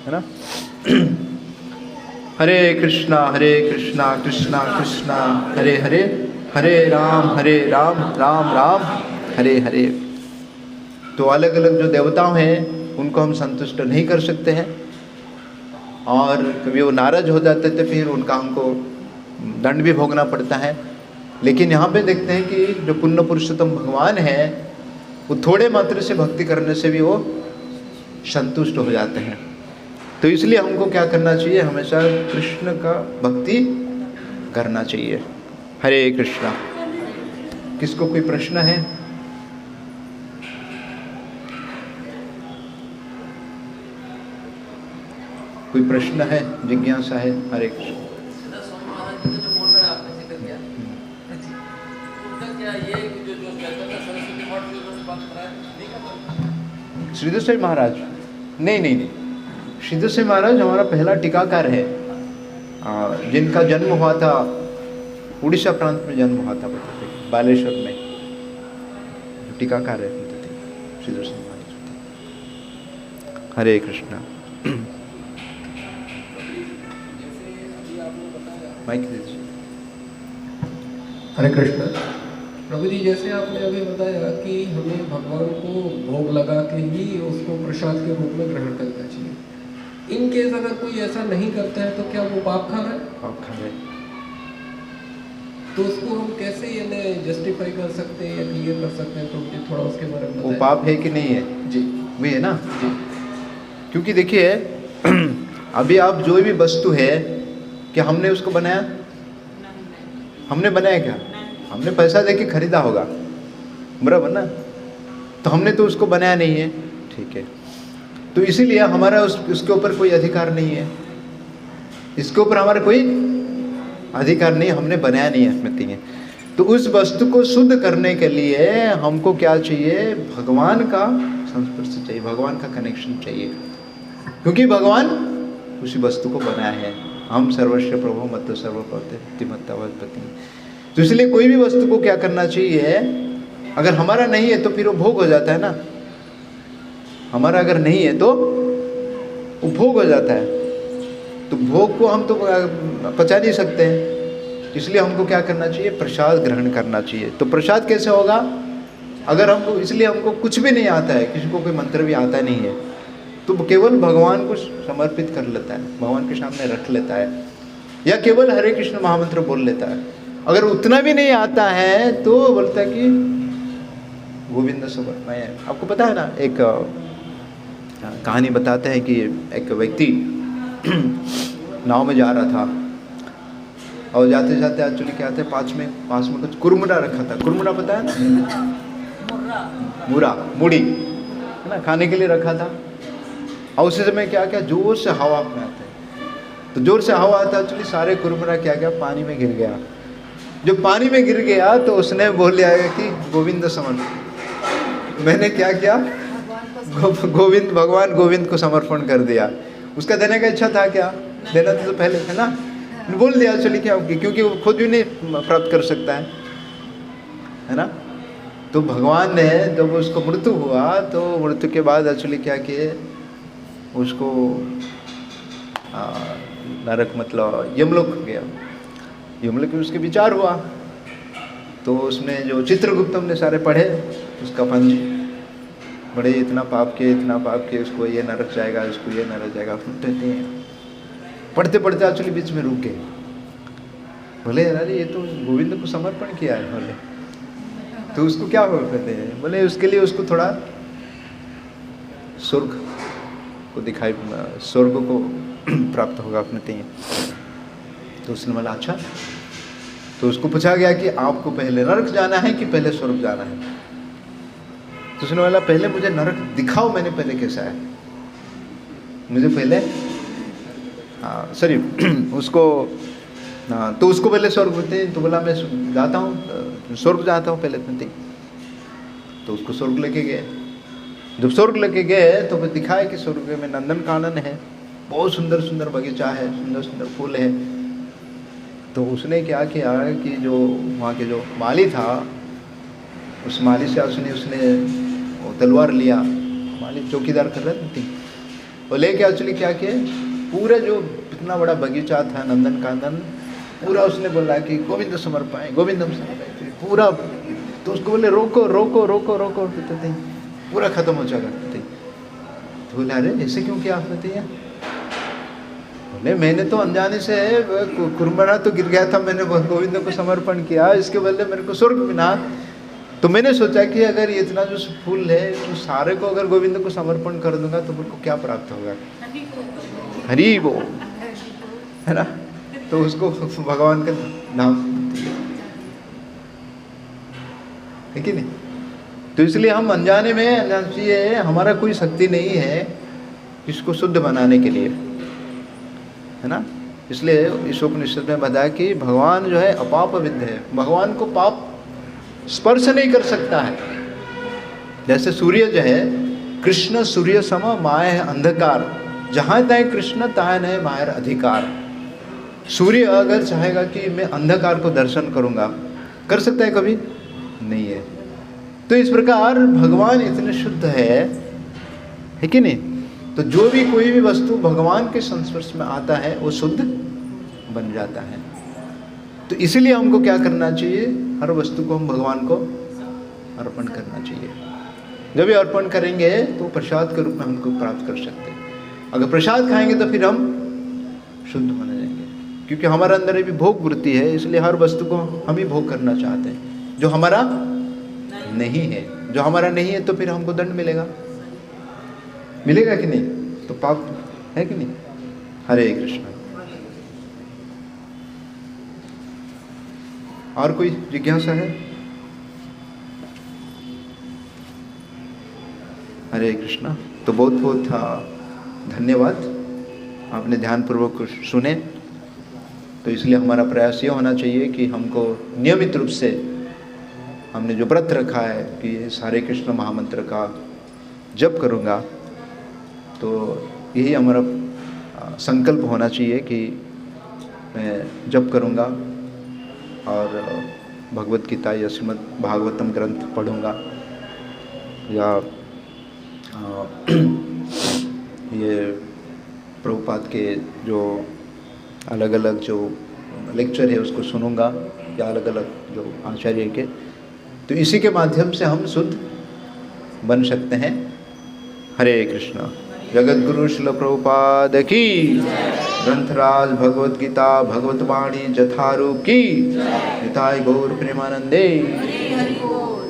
ना। हरे कृष्णा कृष्णा कृष्णा हरे हरे, हरे राम राम राम हरे हरे। तो अलग अलग जो देवताओं हैं उनको हम संतुष्ट नहीं कर सकते हैं, और कभी वो नाराज हो जाते थे फिर उनका हमको दंड भी भोगना पड़ता है। लेकिन यहाँ पे देखते हैं कि जो पुण्य पुरुषोत्तम भगवान है वो थोड़े मात्र से भक्ति करने से भी वो संतुष्ट हो जाते हैं। तो इसलिए हमको क्या करना चाहिए, हमेशा कृष्ण का भक्ति करना चाहिए। हरे कृष्णा। किसको कोई प्रश्न है? कोई प्रश्न है, जिज्ञासा है? हरे कृष्ण। महाराज जी जो बोल रहे हैं आपने जिक्र किया, उनका क्या ये जो कहता था सरस्वती मठ जो बात कर रहा है नहीं करता? श्रीधर स्वामी महाराज नहीं, श्रीधर स्वामी महाराज हमारा पहला टीकाकार है, जिनका जन्म हुआ था उड़ीसा प्रांत में, जन्म हुआ था बालेश्वर में। टीकाकार है श्रीधर स्वामी महाराज। हरे कृष्णा। माइक दीजिए। हरे कृष्ण। प्रभु जी, जैसे आपने अभी बताया कि हमें भगवान को भोग लगा के ही उसको प्रसाद के रूप में ग्रहण करना चाहिए। इन केस अगर कोई ऐसा नहीं करता है तो क्या वो पाप खा रहा है? पाप खा रहे। तो उसको हम कैसे यानी जस्टिफाई कर सकते हैं या क्लियर कर सकते हैं? तो थोड़ा उसके बारे में वो बताएं। पाप है कि नहीं है? जी वही है ना जी। क्योंकि देखिए अभी आप जो भी वस्तु है, क्या हमने उसको बनाया? हमने बनाया क्या? हमने पैसा दे के खरीदा होगा, बराबर ना? तो हमने तो उसको बनाया नहीं है, ठीक है। तो इसीलिए हमारा उसके ऊपर कोई अधिकार नहीं है, इसके ऊपर हमारा कोई अधिकार नहीं, हमने बनाया नहीं है, स्मृति है। तो उस वस्तु को शुद्ध करने के लिए हमको क्या चाहिए? भगवान का संस्पर्श चाहिए, भगवान का कनेक्शन चाहिए, क्योंकि भगवान उसी वस्तु को बनाया है। हम सर्वस्व प्रभु मत सर्वप्रति मत्तावत्पति। तो इसलिए कोई भी वस्तु को क्या करना चाहिए, अगर हमारा नहीं है तो फिर वो भोग हो जाता है ना। हमारा अगर नहीं है तो वो भोग हो जाता है, तो भोग को हम तो पचा नहीं सकते हैं। इसलिए हमको क्या करना चाहिए? प्रसाद ग्रहण करना चाहिए। तो प्रसाद कैसे होगा? अगर हमको, इसलिए हमको कुछ भी नहीं आता है, किसी को कोई मंत्र भी आता नहीं है, तो केवल भगवान को समर्पित कर लेता है, भगवान के सामने रख लेता है, या केवल हरे कृष्ण महामंत्र बोल लेता है। अगर उतना भी नहीं आता है तो बोलता है कि गोविंद समर्पण। आपको पता है ना, एक कहानी बताते हैं कि एक व्यक्ति नाव में जा रहा था, और जाते जाते एक्चुअली क्या था, पास में कुछ कुरमुरा रखा था। कुरमुरा पता है ना? मुरा, मुड़ी है ना, खाने के लिए रखा था। और उसी समय क्या क्या जोर से हवा में आता है, तो जोर से हवा आता है, एक्चुअली सारे कुरमुरा क्या क्या पानी में गिर गया। जब पानी में गिर गया तो उसने बोल लिया कि गोविंद समर्पण। मैंने क्या किया? गोविंद, भगवान गोविंद को समर्पण कर दिया। उसका देने का इच्छा था क्या? देना तो पहले है ना, बोल दिया एक्चुअली क्या, क्योंकि वो खुद भी नहीं प्राप्त कर सकता है ना। तो भगवान ने जब उसको मृत्यु हुआ, तो मृत्यु के बाद एक्चुअली क्या किए, उसको नरक मतलब यमलोक गया। यमलोक में उसके विचार हुआ, तो उसने जो चित्रगुप्तम ने सारे पढ़े उसका पंच, बड़े इतना पाप किए, उसको ये नरक जाएगा, उसको ये नरक जाएगा, पढ़ते पढ़ते एक्चुअली बीच में रुक गए। बोले यार ये तो गोविंद को समर्पण किया है, बोले तो उसको क्या कहते हैं? बोले उसके लिए उसको थोड़ा स्वर्ग को दिखाई, स्वर्ग को प्राप्त होगा अपने तीन। तो उसने बोला अच्छा। तो उसको पूछा गया कि आपको पहले नरक जाना है कि पहले स्वर्ग जाना है? तो उसने बोला पहले मुझे नरक दिखाओ, मैंने पहले कैसा है, मुझे पहले सॉरी उसको तो उसको पहले स्वर्ग बोलते हैं। तो बोला मैं जाता हूँ, स्वर्ग जाता हूँ पहले तुम। तो उसको स्वर्ग लेके गए। जब स्वर्ग लेके गए तो फिर दिखाया कि स्वर्ग में नंदन कानन है, बहुत सुंदर सुंदर बगीचा है, सुंदर सुंदर फूल है। तो उसने क्या किया कि जो वहाँ के जो माली था, उस माली से उसने वो तलवार लिया, माली चौकीदार कर रहे थे, वो लेके एक्चुअली क्या किया, पूरा जो इतना बड़ा बगीचा था नंदन कानन, पूरा उसने बोला कि गोविंद समर्पण, गोविंदम समर्पण पूरा। तो उसको बोले रोको रोको रोको रोको, पूरा खत्म हो जाएगा। तो बोले अरे ऐसे क्यों किया आपने? तो बोले मैंने तो अनजाने से कुरमरा तो गिर गया था, मैंने गोविंद को समर्पण किया, इसके बदले मेरे को स्वर्ग मिला। तो मैंने सोचा कि अगर ये इतना जो फूल है तो सारे को अगर गोविंद को समर्पण कर दूंगा तो मेरे को क्या प्राप्त होगा? हरि वो, है ना? तो उसको भगवान का नाम है कि नहीं? तो इसलिए हम अनजाने में चाहिए, हमारा कोई शक्ति नहीं है इसको शुद्ध बनाने के लिए, है ना? इसलिए इस उपनिषद में बताया कि भगवान जो है अपाप विद्ध है, भगवान को पाप स्पर्श नहीं कर सकता है। जैसे सूर्य जो है, कृष्ण सूर्य सम माय है अंधकार, जहाँ तय कृष्ण तहाँ है मायर अधिकार। सूर्य अगर चाहेगा कि मैं अंधकार को दर्शन करूँगा, कर सकता है कभी? नहीं है। तो इस प्रकार भगवान इतने शुद्ध है कि नहीं? तो जो भी कोई भी वस्तु भगवान के संस्पर्श में आता है वो शुद्ध बन जाता है। तो इसीलिए हमको क्या करना चाहिए? हर वस्तु को हम भगवान को अर्पण करना चाहिए। जब भी अर्पण करेंगे तो प्रसाद के रूप में हमको प्राप्त कर सकते हैं। अगर प्रसाद खाएंगे तो फिर हम शुद्ध होने जाएंगे, क्योंकि हमारे अंदर भी भोग वृत्ति है, इसलिए हर वस्तु को हम ही भोग करना चाहते हैं जो हमारा नहीं है। जो हमारा नहीं है तो फिर हमको दंड मिलेगा, मिलेगा कि नहीं? तो पाप है कि नहीं? हरे कृष्ण। और कोई जिज्ञासा है? हरे कृष्णा। तो बहुत बहुत धन्यवाद, आपने ध्यानपूर्वक सुने। तो इसलिए हमारा प्रयास ये होना चाहिए कि हमको नियमित रूप से, हमने जो व्रत रखा है कि इस हरे कृष्ण महामंत्र का जप करूँगा, तो यही हमारा संकल्प होना चाहिए कि मैं जप करूँगा और भगवत गीता या श्रीमद् भागवतम ग्रंथ पढ़ूँगा, या ये प्रभुपाद के जो अलग अलग जो लेक्चर है उसको सुनूंगा, या अलग अलग जो आचार्य के। तो इसी के माध्यम से हम शुद्ध बन सकते हैं। हरे कृष्णा। जगत गुरु श्रील प्रभुपाद की, ग्रंथराज भगवत गीता भगवत वाणी जथारू की, निताय गौर प्रेमानंदे। हरि हरि बोल।